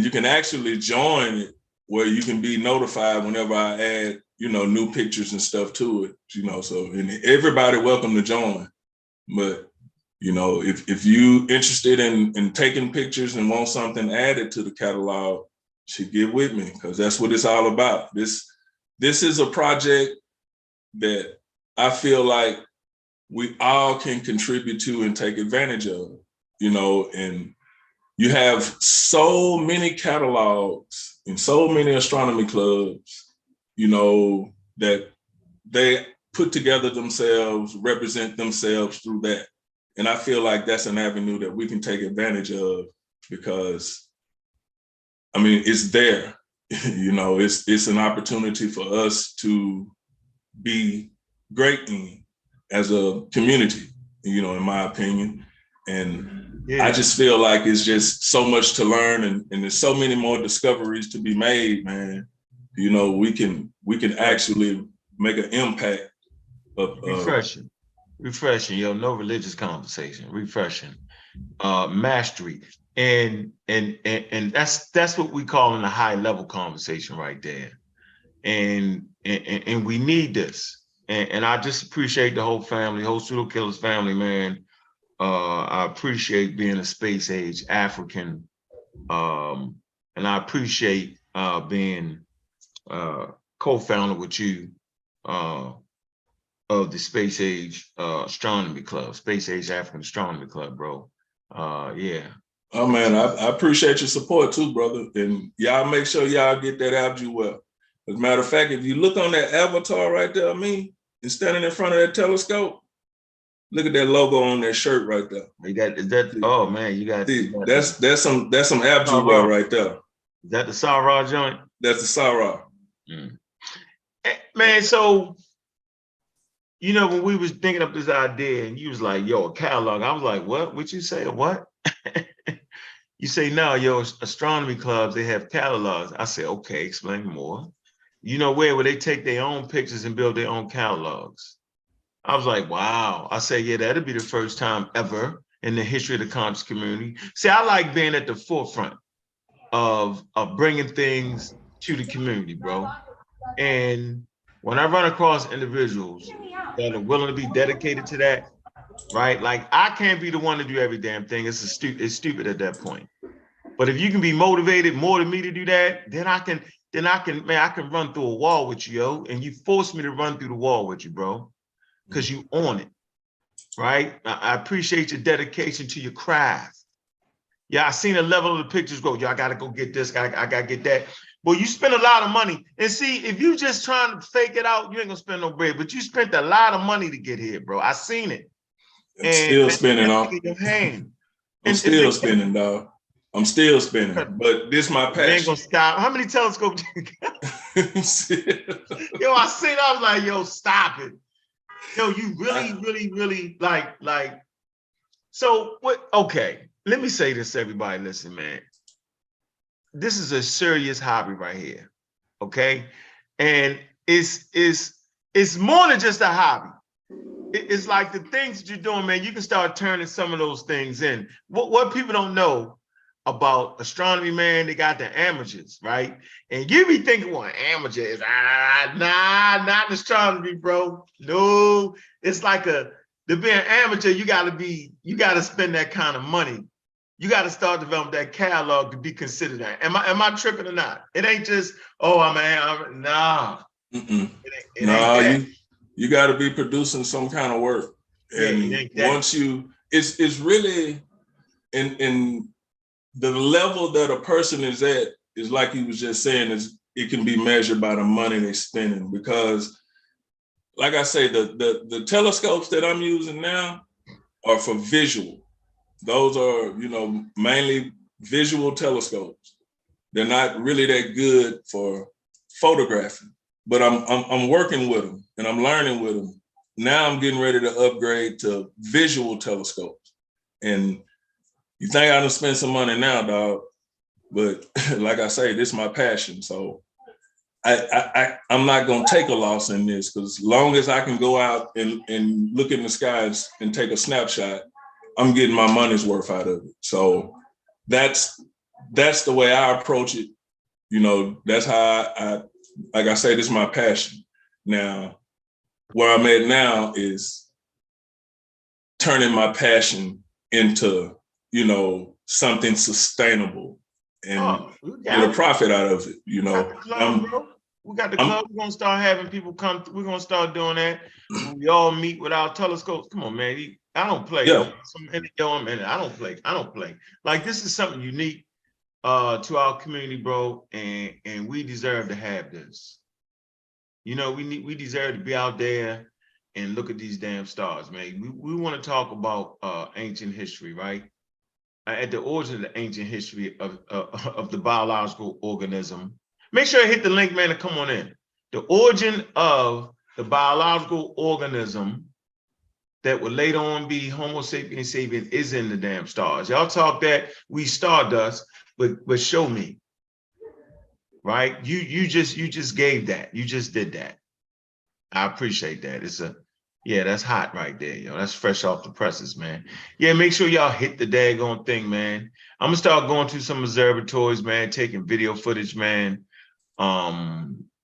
you can actually join it where you can be notified whenever I add, new pictures and stuff to it, so and everybody welcome to join. But You know, if you interested in taking pictures and want something added to the catalog, should get with me, because that's what it's all about. This is a project that I feel like we all can contribute to and take advantage of, you know, and you have so many catalogs and so many astronomy clubs, you know, that they put together themselves, represent themselves through that. And I feel like that's an avenue that we can take advantage of, because, I mean, it's there. You know, it's an opportunity for us to be great in as a community, you know, in my opinion. And I just feel like it's just so much to learn, and there's so many more discoveries to be made, man. You know, we can actually make an impact of refreshing, yo, no religious conversation, refreshing, mastery. And that's what we call in a high level conversation right there. And we need this. And I just appreciate the whole family, whole Pseudo Killers family, man. I appreciate being a space age African. And I appreciate being co-founder with you of the Space Age Astronomy Club, Space Age African Astronomy Club, bro. Yeah. Oh man, I appreciate your support too, brother. And y'all make sure y'all get that out you well. As a matter of fact, if you look on that avatar right there, me, and standing in front of that telescope, look at that logo on that shirt right there. You got that? Oh man, you got. See, that's some Abjewell right there. Is that the Sarah joint? That's the Sarah. Man, so you know, when we was thinking up this idea, and you was like, "Yo, a catalog," I was like, "What? What you say? What?" You say, "No, yo, astronomy clubs, they have catalogs." I said, "Okay, explain more." You know where they take their own pictures and build their own catalogs. I was like, wow. I said, yeah, that'd be the first time ever in the history of the conscious community. See, I like being at the forefront of bringing things to the community, bro. And when I run across individuals that are willing to be dedicated to that, right? Like I can't be the one to do every damn thing. It's stupid at that point. But if you can be motivated more than me to do that, then I can run through a wall with you, yo. And you force me to run through the wall with you, bro, because you own it, right? I appreciate your dedication to your craft. Yeah, I seen the level of the pictures go, yo, I gotta go get this, I gotta get that. Well, you spend a lot of money. And see, if you just trying to fake it out, you ain't gonna spend no bread, but you spent a lot of money to get here, bro. I seen it. I'm still spending off. Your hand. I'm still spinning, dog. I'm still spinning, but this is my passion. Ain't gonna stop. How many telescopes you got? Yo, I seen it, I was like, yo, stop it. Yo, you really like. So what? Okay, let me say this, everybody. Listen, man. This is a serious hobby right here. Okay, and it's more than just a hobby. It's like the things that you're doing, man. You can start turning some of those things in. What people don't know about astronomy, man, they got the amateurs, right? And you be thinking, well, amateur is not astronomy, bro. No, it's like to be an amateur, you gotta spend that kind of money. You gotta start developing that catalog to be considered that. Am I tripping or not? It ain't just, oh, nah. You got to be producing some kind of work. And once it's really in the level that a person is at, is like he was just saying, is it can be measured by the money they're spending. Because like I say, the telescopes that I'm using now are for visual. Those are, you know, mainly visual telescopes. They're not really that good for photographing, but I'm working with them and I'm learning with them. Now I'm getting ready to upgrade to visual telescopes. And you think I done spend some money now, dog, but like I say, this is my passion. So I'm not gonna take a loss in this, because as long as I can go out and look in the skies and take a snapshot, I'm getting my money's worth out of it. So that's the way I approach it. You know, that's how I like I say, this is my passion. Now, where I'm at now is turning my passion into, you know, something sustainable and get a profit out of it, you know. Bro. We got the club. We're gonna start having people come. We're gonna start doing that. We all meet with our telescopes. Come on, man. I don't play. Yeah. I don't play. I don't play. Like, this is something unique to our community, bro. And we deserve to have this. You know, we deserve to be out there and look at these damn stars, man. We want to talk about ancient history, right? At the origin of the ancient history of the biological organism. Make sure I hit the link, man, and come on in. The origin of the biological organism that would later on be Homo sapiens sapiens is in the damn stars. Y'all talk that we stardust, but show me, right? You just gave that. You just did that. I appreciate that. Yeah, that's hot right there, yo. That's fresh off the presses, man. Yeah, make sure y'all hit the daggone thing, man. I'm gonna start going to some observatories, man, taking video footage, man.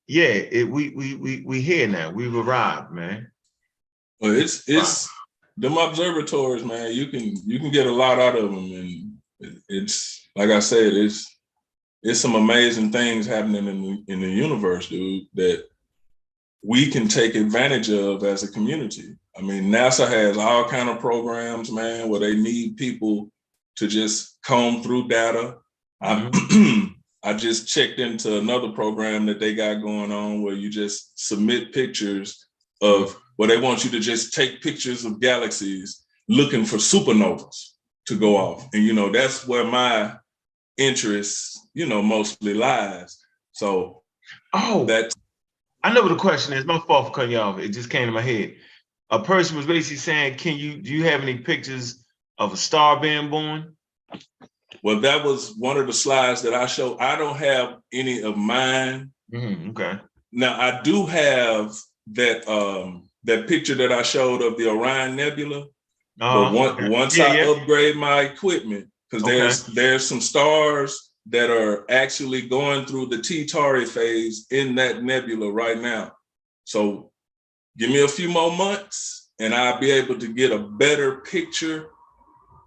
Yeah, we here now. We've arrived, man. Well, it's them observatories, man. You can get a lot out of them, and it's like I said, it's some amazing things happening in the universe, dude, that we can take advantage of as a community. I mean, NASA has all kind of programs, man, where they need people to just comb through data. I just checked into another program that they got going on where you just submit pictures of where they want you to just take pictures of galaxies looking for supernovas to go off. And, you know, that's where my interest, you know, mostly lies. So that's, I know what the question is. My fault for cutting you off. It just came to my head. A person was basically saying, do you have any pictures of a star being born? Well, that was one of the slides that I showed. I don't have any of mine. Okay. Now I do have that picture that I showed of the Orion Nebula. But once I upgrade my equipment, because there's some stars that are actually going through the T-Tauri phase in that nebula right now. So give me a few more months and I'll be able to get a better picture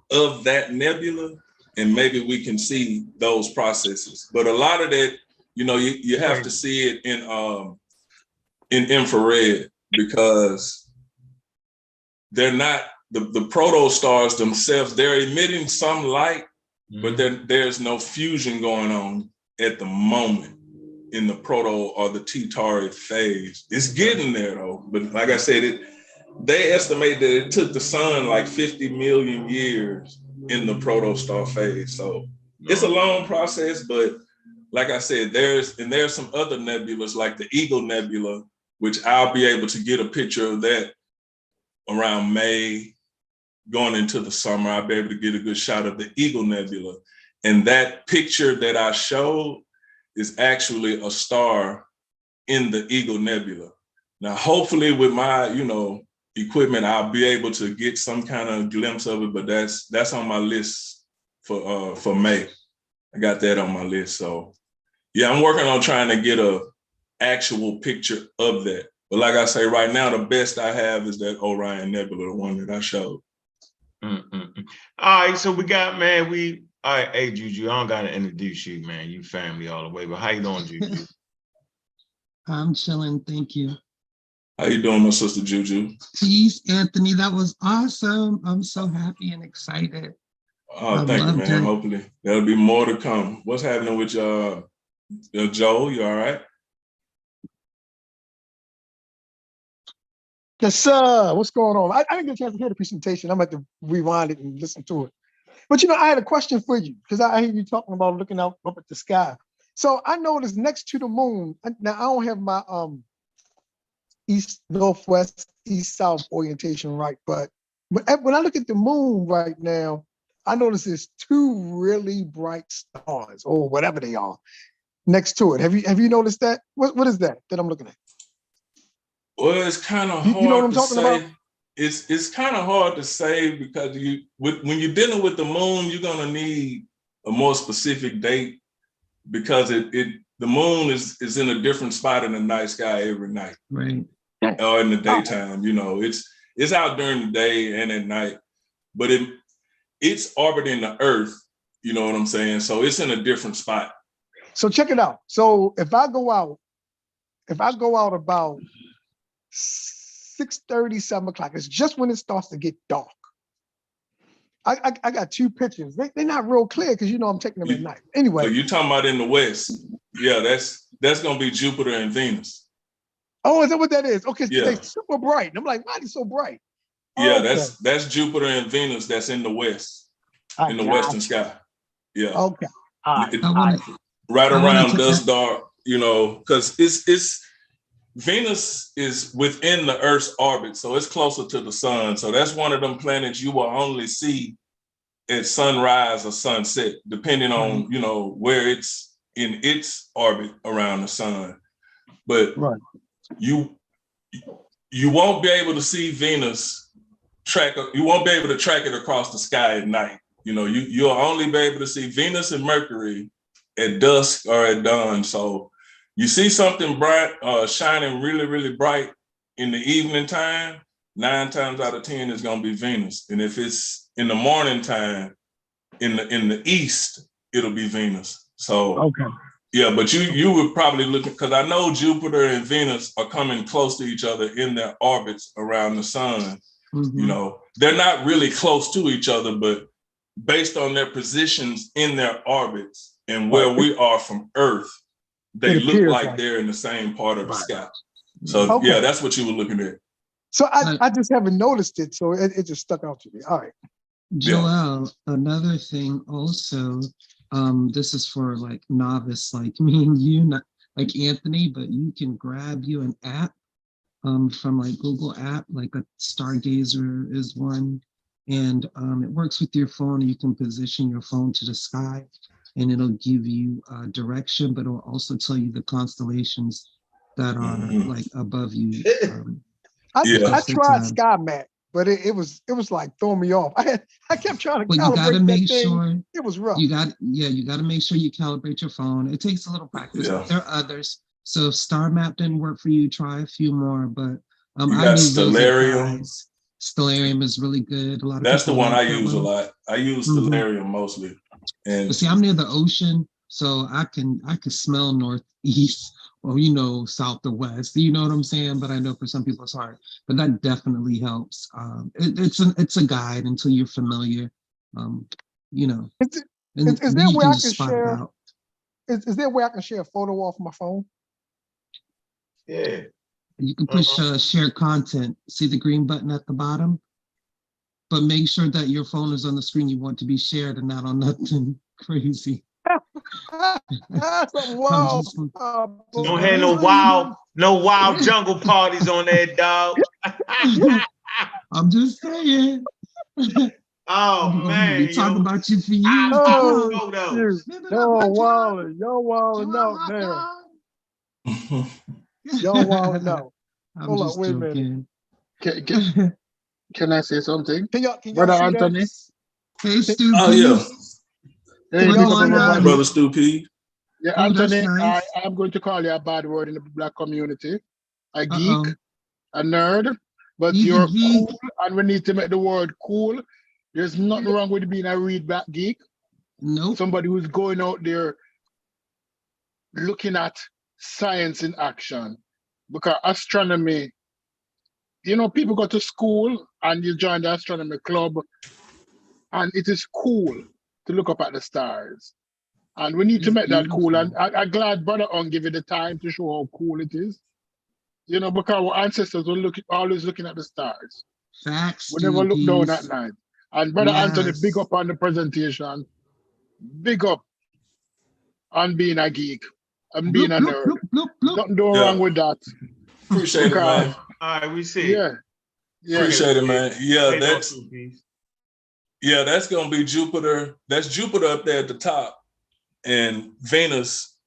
of that nebula, and maybe we can see those processes. But a lot of that, you know, you have to see it in infrared, because they're not the protostars themselves. They're emitting some light, but there's no fusion going on at the moment in the proto or the T-Tauri phase. It's getting there though, but like I said, they estimate that it took the sun like 50 million years in the protostar phase. So it's a long process, but like I said, there's some other nebulas like the Eagle Nebula, which I'll be able to get a picture of that around May, going into the summer. I'll be able to get a good shot of the Eagle Nebula. And that picture that I showed is actually a star in the Eagle Nebula. Now, hopefully with my, you know, equipment, I'll be able to get some kind of glimpse of it, but that's on my list for May. I got that on my list. So yeah, I'm working on trying to get a actual picture of that. But like I say, right now, the best I have is that Orion Nebula, the one that I showed. All right, so we got, man, all right, hey, Juju, I don't got to introduce you, man. You family all the way, but how you doing, Juju? I'm chilling, thank you. How you doing, my sister Juju? Peace, Anthony. That was awesome. I'm so happy and excited. Oh, thank you, man. Hopefully there'll be more to come. What's happening with Joe? You all right? Yes, sir. What's going on? I didn't get a chance to hear the presentation. I'm going to rewind it and listen to it. But, you know, I had a question for you, because I hear you talking about looking up at the sky. So I noticed next to the moon, now I don't have my east, northwest, east, south orientation right, but when I look at the moon right now, I notice there's two really bright stars, or whatever they are, next to it. Have you noticed that? What is that I'm looking at? Well, it's kind of hard. You know what I'm talking about? It's kind of hard to say, because when you're dealing with the moon, you're gonna need a more specific date, because the moon is in a different spot in the night sky every night, right? Or in the daytime. You know, it's out during the day and at night. but it's orbiting the Earth. You know what I'm saying? So it's in a different spot. So check it out. So if I go out about 6:30, 7 o'clock, it's just when it starts to get dark. I got two pictures. They're not real clear because you know I'm taking them at night. So Anyway. you're talking about in the West. Yeah, that's gonna be Jupiter and Venus. Oh, is that what that is? Okay, so Yeah. they're super bright. And I'm like, why are they so bright? Yeah, Okay. that's Jupiter and Venus that's in the West, I in the got western you. sky. Yeah. Okay. All right. It- I want right I wanted around to dusk dark, you know, because it's Venus is within the Earth's orbit, so it's closer to the sun. So that's one of them planets you will only see at sunrise or sunset, depending on you know where it's in its orbit around the sun. But Right. you won't be able to see Venus you won't be able to track it across the sky at night. You know, you'll only be able to see Venus and Mercury at dusk or at dawn. So you see something bright, shining really, really bright in the evening time, 9 times out of 10 is gonna be Venus. And if it's in the morning time, in the east, it'll be Venus. So Okay. yeah, but you would probably look, because I know Jupiter and Venus are coming close to each other in their orbits around the sun. You know, they're not really close to each other, but based on their positions in their orbits and where we are from Earth, they It look appears like like they're in the same part of the Right. sky. So Okay. yeah, that's what you were looking at. So I just haven't noticed it, so it just stuck out to me. All right. Joel, another thing also, this is for like novice like me and you, not like Anthony, but you can grab you an app from like Google app, like a Stargazer is one. And it works with your phone. You can position your phone to the sky and it'll give you direction, but it'll also tell you the constellations that are like above you. I tried Sky Map, but it was like throwing me off. I kept trying to But you got to calibrate make that thing. sure It was rough. you got to make sure you calibrate your phone. It takes a little practice, but there are others. So if Star Map didn't work for you, try a few more. But you I got use those Stellarium. guys. Stellarium is really good. A lot of That's the people one I like that use a one. lot. I use Stellarium mostly. And But see, I'm near the ocean, so I can smell northeast or south or west. You know what I'm saying? But I know for some people it's hard. But that definitely helps. It's a guide until you're familiar. And Is then there a you way can I just can spot it share? out. Is there a way I can share a photo off my phone? Yeah. You can push share content. See the green button at the bottom? But make sure that your phone is on the screen you want to be shared and not on nothing crazy. Wow. Don't have no wild jungle parties on there, dog. I'm just saying. Oh man, we talk about you for years. Oh, photos. y'all wilding out now. Y'all wilding out. I'm Hold just on, wait a minute. joking. Can I say something? Can y'all Brother see Anthony? that? Hey, Stu. oh yeah, Hey, What's big up going on? everybody. brother Stu P. Yeah, Oh, that's Anthony, nice. I am going to call you a bad word in the black community. A geek, a nerd, but He's a you're geek. cool, and we need to make the word cool. There's nothing wrong with being a read back geek. Nope. Somebody who's going out there looking at science in action. Because astronomy, people go to school and you join the astronomy club, and it is cool to look up at the stars. And we need to It's make that cool. beautiful. And I'm glad Brother On give you the time to show how cool it is. Because our ancestors were always looking at the stars. Facts, We never look down at Stoopies. night. And Brother Anthony, Yes. big up on the presentation. Big up on being a geek and being a nerd. Bloop, bloop. Nothing wrong with that. Appreciate it, man. All right, we see. Yeah. Appreciate it, man. Yeah, Hey, that's gonna be Jupiter. That's Jupiter up there at the top, and Venus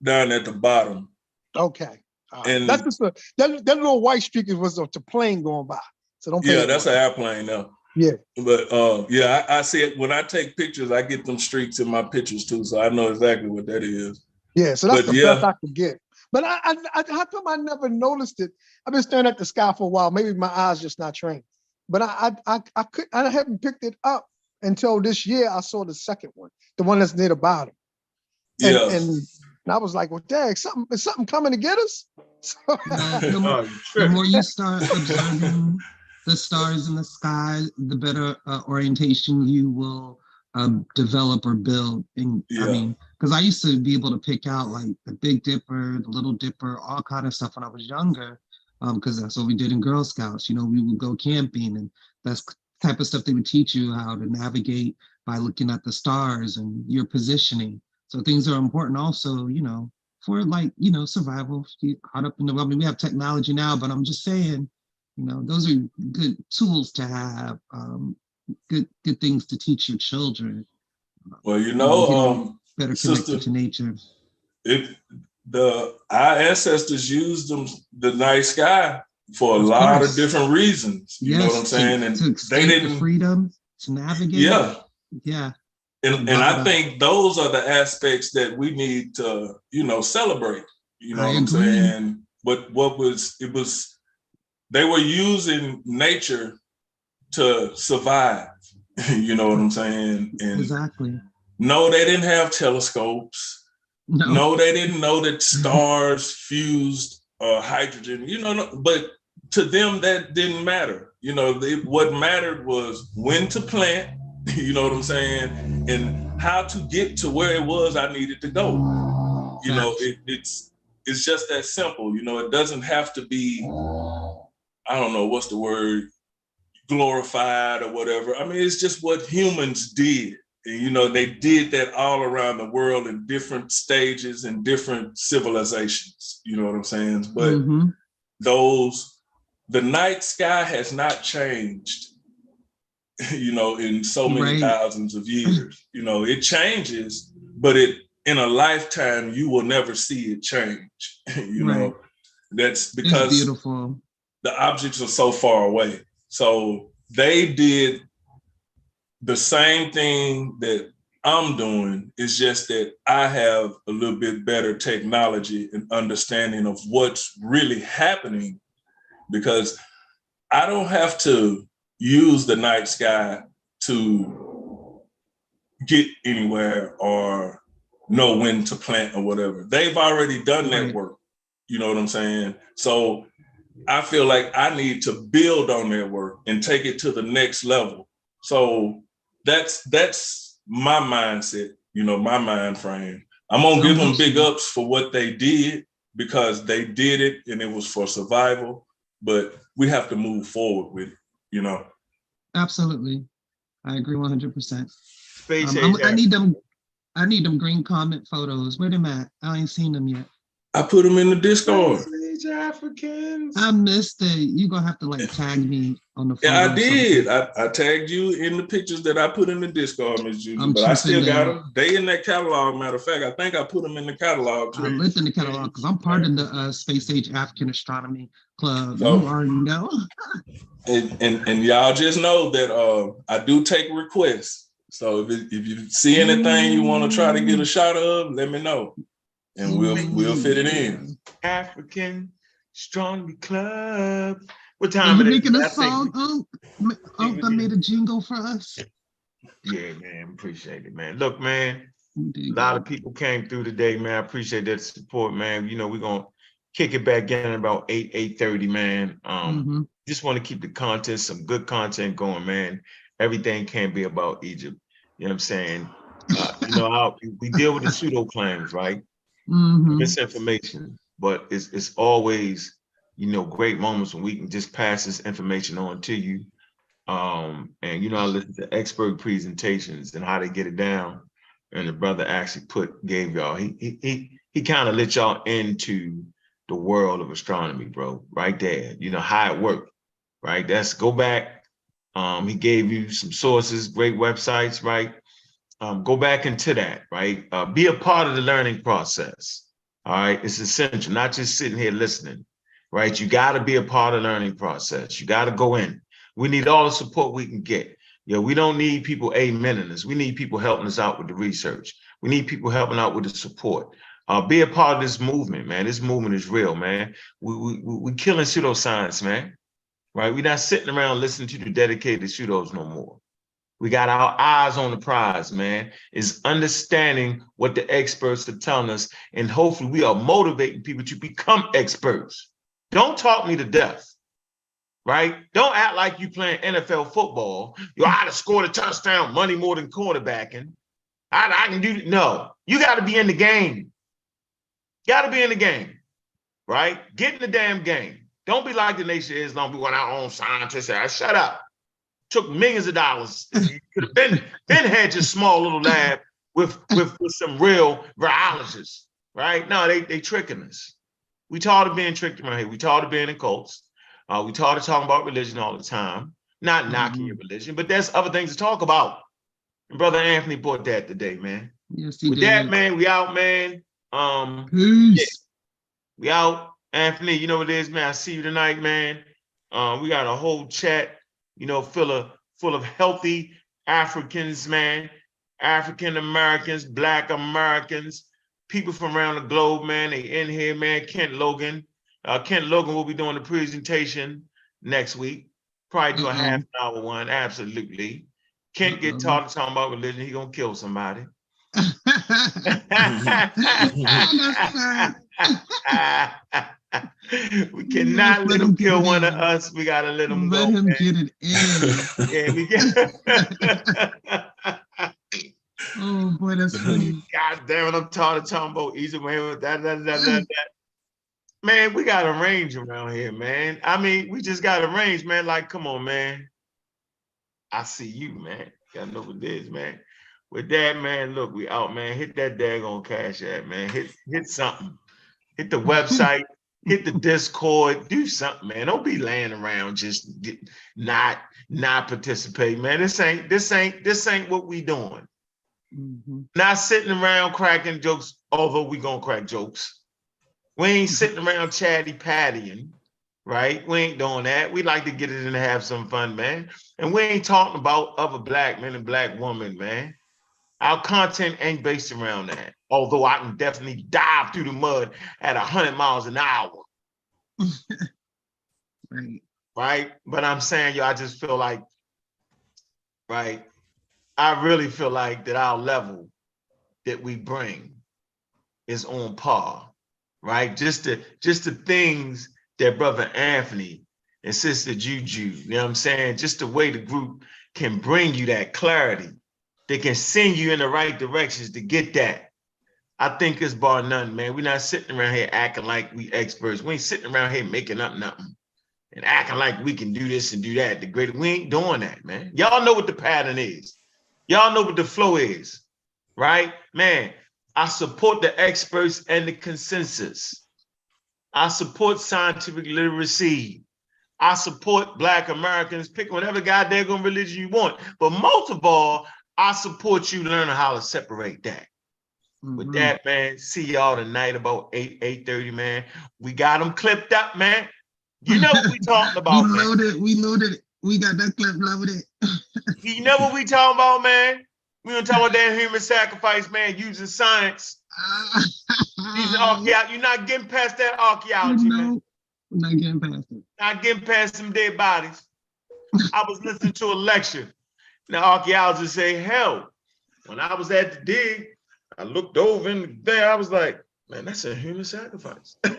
down at the bottom. Okay. And that's just that little white streak was a plane going by. So don't pay yeah, that's an airplane now. Yeah. But I see it when I take pictures. I get them streaks in my pictures too, so I know exactly what that is. Yeah, so that's the best I could get. But how come I never noticed it? I've been staring at the sky for a while. Maybe my eyes just not trained. but I haven't picked it up until this year. I saw the second one, the one that's near the bottom. Yeah. And I was like, well, dang, is something coming to get us? No, Oh, you the tripping. more you start observing the stars in the sky, the better orientation you will develop or build. And I Yeah. mean, because I used to be able to pick out like the Big Dipper, the Little Dipper, all kind of stuff when I was younger, because that's what we did in Girl Scouts. You know, we would go camping, and that's the type of stuff they would teach you how to navigate by looking at the stars and your positioning. So things are important also, you know, for like, you know, survival. Get caught up in the, I mean, we have technology now, but I'm just saying, you know, those are good tools to have, good things to teach your children. Well, you Getting know, better sister, connected to nature. Our ancestors used the night sky for a Of lot of course. different reasons. You know what I'm Yes, saying? And to they escape the didn't. freedom, to navigate. Yeah. Yeah. And I think those are the aspects that we need to, you know, celebrate. You know I what I'm agree. saying? But they were using nature to survive. You know what I'm saying? And Exactly. no, they didn't have telescopes. No, they didn't know that stars fused hydrogen. You know, but to them that didn't matter. You know, what mattered was when to plant. You know what I'm saying? And how to get to where it was I needed to go. You know, it's just that simple. You know, it doesn't have to be, I don't know, what's the word, glorified or whatever. I mean, it's just what humans did. And, you know, they did that all around the world in different stages and different civilizations. You know what I'm saying? But the night sky has not changed, you know, in so many thousands of years. You know, it changes, but in a lifetime, you will never see it change. You know, that's because it's beautiful. The objects are so far away. So they did the same thing that I'm doing. It's just that I have a little bit better technology and understanding of what's really happening, because I don't have to use the night sky to get anywhere or know when to plant or whatever. They've already done that work. You know what I'm saying? So I feel like I need to build on their work and take it to the next level. So that's my mindset, you know, my mind frame. I'm gonna give them big ups for what they did, because they did it and it was for survival, but we have to move forward with it, you know. Absolutely. I agree 100%. Space I need them green comment photos. Where them at? I ain't seen them yet. I put them in the Discord. Africans. I missed it. You gonna have to like tag me on the photo. Yeah, I did. I tagged you in the pictures that I put in the Discord, Ms. Julie, but I still got them. They in that catalog. Matter of fact, I think I put them in the catalog too. I lived in the catalog because I'm part of the Space Age African Astronomy Club. So, you already know. and y'all just know that I do take requests. So if you see anything you want to try to get a shot of, let me know, and we'll fit it in. African Astronomy Club. What time Are it you is? making a song, Unc? That made a jingle for us. Yeah, man. Appreciate it, man. Look, man. A lot of people came through today, man. I appreciate that support, man. You know, we're gonna kick it back in about 8:30, man. Just want to keep the content, some good content going, man. Everything can't be about Egypt. You know what I'm saying? You know, we deal with the pseudo claims, right? Misinformation, but it's always, you know, great moments when we can just pass this information on to you. And you know, I listen to expert presentations and how they get it down. And the brother actually gave y'all, he kind of let y'all into the world of astronomy, bro, right there. You know how it worked, right? Go back. He gave you some sources, great websites, right? Go back into that, right? Be a part of the learning process. All right, it's essential, not just sitting here listening, right? You got to be a part of the learning process. You got to go in. We need all the support we can get. You know, we don't need people amening us. We need people helping us out with the research. We need people helping out with the support. Be a part of this movement, man. This movement is real, man. We killing pseudoscience, man. right? We're not sitting around listening to the dedicated pseudos no more. We got our eyes on the prize, man. Is understanding what the experts are telling us, and hopefully we are motivating people to become experts. Don't talk me to death, right? Don't act like you playing NFL football. You ought to score a touchdown, money more than quarterbacking. I can do, no, you got to be in the game. Got to be in the game, right? Get in the damn game. Don't be like the Nation of Islam. We want our own scientists. Shut up. Took millions of dollars. You could have been had your small little lab with some real virologists, right? No, they tricking us. We tired of being tricked around here. We tired of being in cults. We tired of talking about religion all the time. Not knocking your religion, but there's other things to talk about. And Brother Anthony brought that today, man. Yes, he With did. that, man, we out, man. Peace. Yeah, we out. Anthony, you know what it is, man. I see you tonight, man. We got a whole chat, you know, full of healthy Africans, man. African Americans, Black Americans, people from around the globe, man. They in here, man. Kent Logan will be doing the presentation next week. Probably do a half an hour one, absolutely. Kent get taught to talk about religion, he gonna kill somebody. We cannot let him kill one of us. We gotta let him go. Let him man. get it in. Yeah, we get. Oh boy, that's funny. God damn it! I'm tired of talking about easy man with that. Man, we got a range around here, man. I mean, we just got a range, man. Like, come on, man. I see you, man. Gotta know what it is, man. With that, man, look, we out, man. Hit that daggone Cash App, man. Hit something. Hit the website. Hit the Discord. Do something, man. Don't be laying around just not participating, man. This ain't what we doing. Mm-hmm. Not sitting around cracking jokes, although we gonna crack jokes. We ain't sitting around chatty pattying, right? We ain't doing that. We like to get it and have some fun, man. And we ain't talking about other Black men and Black women, man. Our content ain't based around that. Although I can definitely dive through the mud at 100 miles an hour. Right? But I'm saying, yo, I just feel like, right? I really feel like that our level that we bring is on par, right? Just the things that Brother Anthony and Sister Juju, you know what I'm saying? Just the way the group can bring you that clarity. They can send you in the right directions to get that. I think it's bar none, man. We're not sitting around here acting like we experts. We ain't sitting around here making up nothing and acting like we can do this and do that. We ain't doing that, man. Y'all know what the pattern is. Y'all know what the flow is, right? Man, I support the experts and the consensus. I support scientific literacy. I support Black Americans. Pick whatever goddamn religion you want. But most of all, I support you learning how to separate that. Mm-hmm. With that, man, see y'all tonight about 8:30, man. We got them clipped up, man. You know what we talking about, we loaded. We got that clip loaded. You know what we talking about, man? We don't talk about that human sacrifice, man, using science. You're not getting past that archaeology, man. We're not getting past it. Not getting past some dead bodies. I was listening to a lecture. The archaeologists say, hell, when I was at the dig, I looked over in there, I was like, man, that's a human sacrifice. 30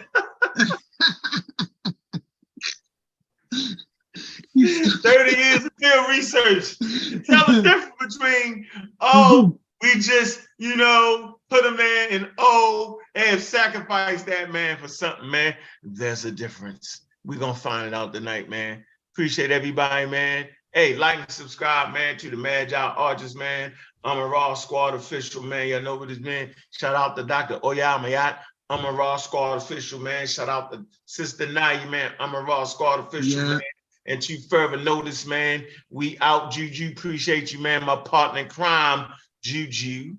years of field research. Tell the difference between, we just, put a man in, they have sacrificed that man for something, man. There's a difference. We're going to find it out tonight, man. Appreciate everybody, man. Hey, like and subscribe, man, to the Magi Artists, man. I'm a Raw Squad official, man. Y'all know what it's been. Shout out to Dr. Oyamayat. I'm a Raw Squad official, man. Shout out to Sister Naya, man. I'm a Raw Squad official, man. And to further notice, man, we out, Juju. Appreciate you, man. My partner in crime, Juju.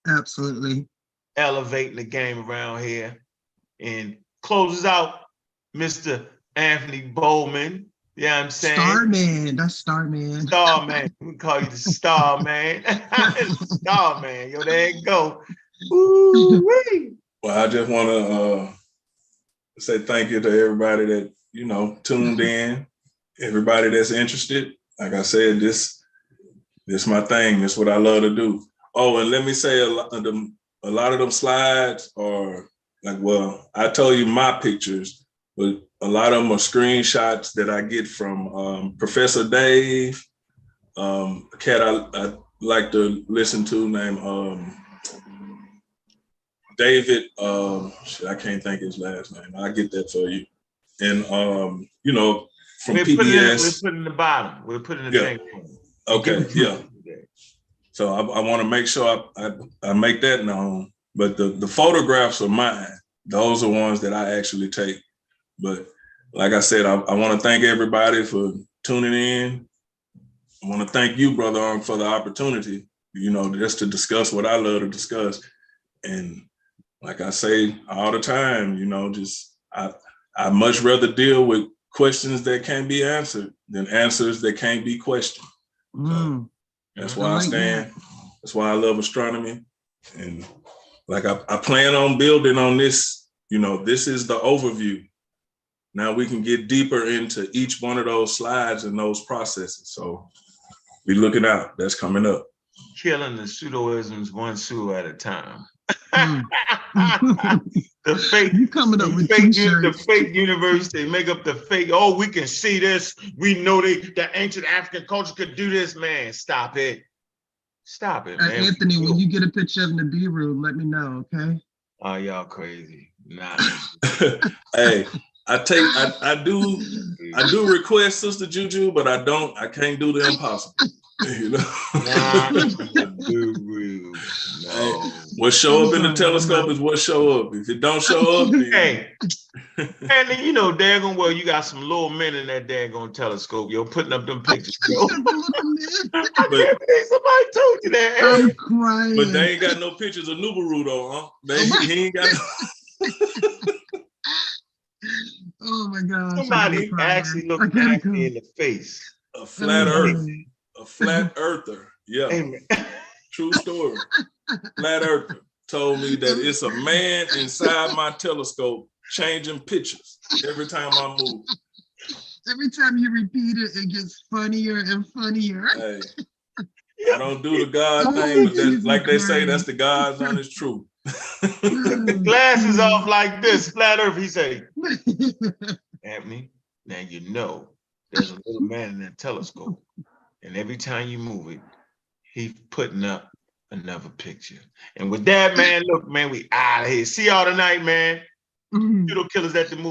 Absolutely. Elevating the game around here. And closes out Mr. Anthony Bowman. Yeah, I'm saying. Starman. That's Starman. Starman. We call you the Starman. Starman. Yo, there you go. Woo-wee. Well, I just want to say thank you to everybody that, tuned in. everybody that's interested, like I said, this my thing. This what I love to do. Oh, and let me say a lot of them slides are like, well, I told you my pictures, but a lot of them are screenshots that I get from Professor Dave, a cat I like to listen to named David. I can't think his last name. I'll get that for you. And you know, from we'll PBS. Put it in the bottom. We'll put it in the thing. Okay, yeah. So I want to make sure I make that known. But the photographs are mine. Those are ones that I actually take. But like I said, I want to thank everybody for tuning in. I want to thank you, Brother for the opportunity, you know, just to discuss what I love to discuss. And like I say all the time, you know, just I much rather deal with questions that can't be answered than answers that can't be questioned. So that's why I stand. That's why I love astronomy. And like I plan on building on this, you know, this is the overview. Now we can get deeper into each one of those slides and those processes. So be looking out. That's coming up. Killing the pseudoisms one pseudo at a time. The fake, you coming up with the fake universe, they make up the fake, oh, we can see this. We know the ancient African culture could do this, man. Stop it. Stop it, man. Anthony, when you get a picture of Nibiru, let me know, okay? Oh, y'all crazy. Nah. Hey, I do request Sister Juju, but I can't do the impossible. You know? No. Hey, what show up in the telescope is what show up. If it don't show up, then... Hey, and then, you know, daggone well, you got some little men in that daggone telescope, yo, putting up them pictures. Yo. I can't believe somebody told you that. I'm crying. But they ain't got no pictures of Nubaru though, huh? He ain't got no... Oh my gosh. Somebody actually looked at me in the face. A flat earther. Yeah. Amen. True story. Flat earther told me that it's a man inside my telescope changing pictures every time I move. Every time you repeat it, it gets funnier and funnier. Hey, I don't do the God thing, but that's, like they say, that's the God's honest truth. Took the glasses off like this, flat earth. He said, Anthony, now you know there's a little man in that telescope. And every time you move it, he's putting up another picture. And with that, man, look, man, we out of here. See y'all tonight, man. Pseudo Killers at the movie.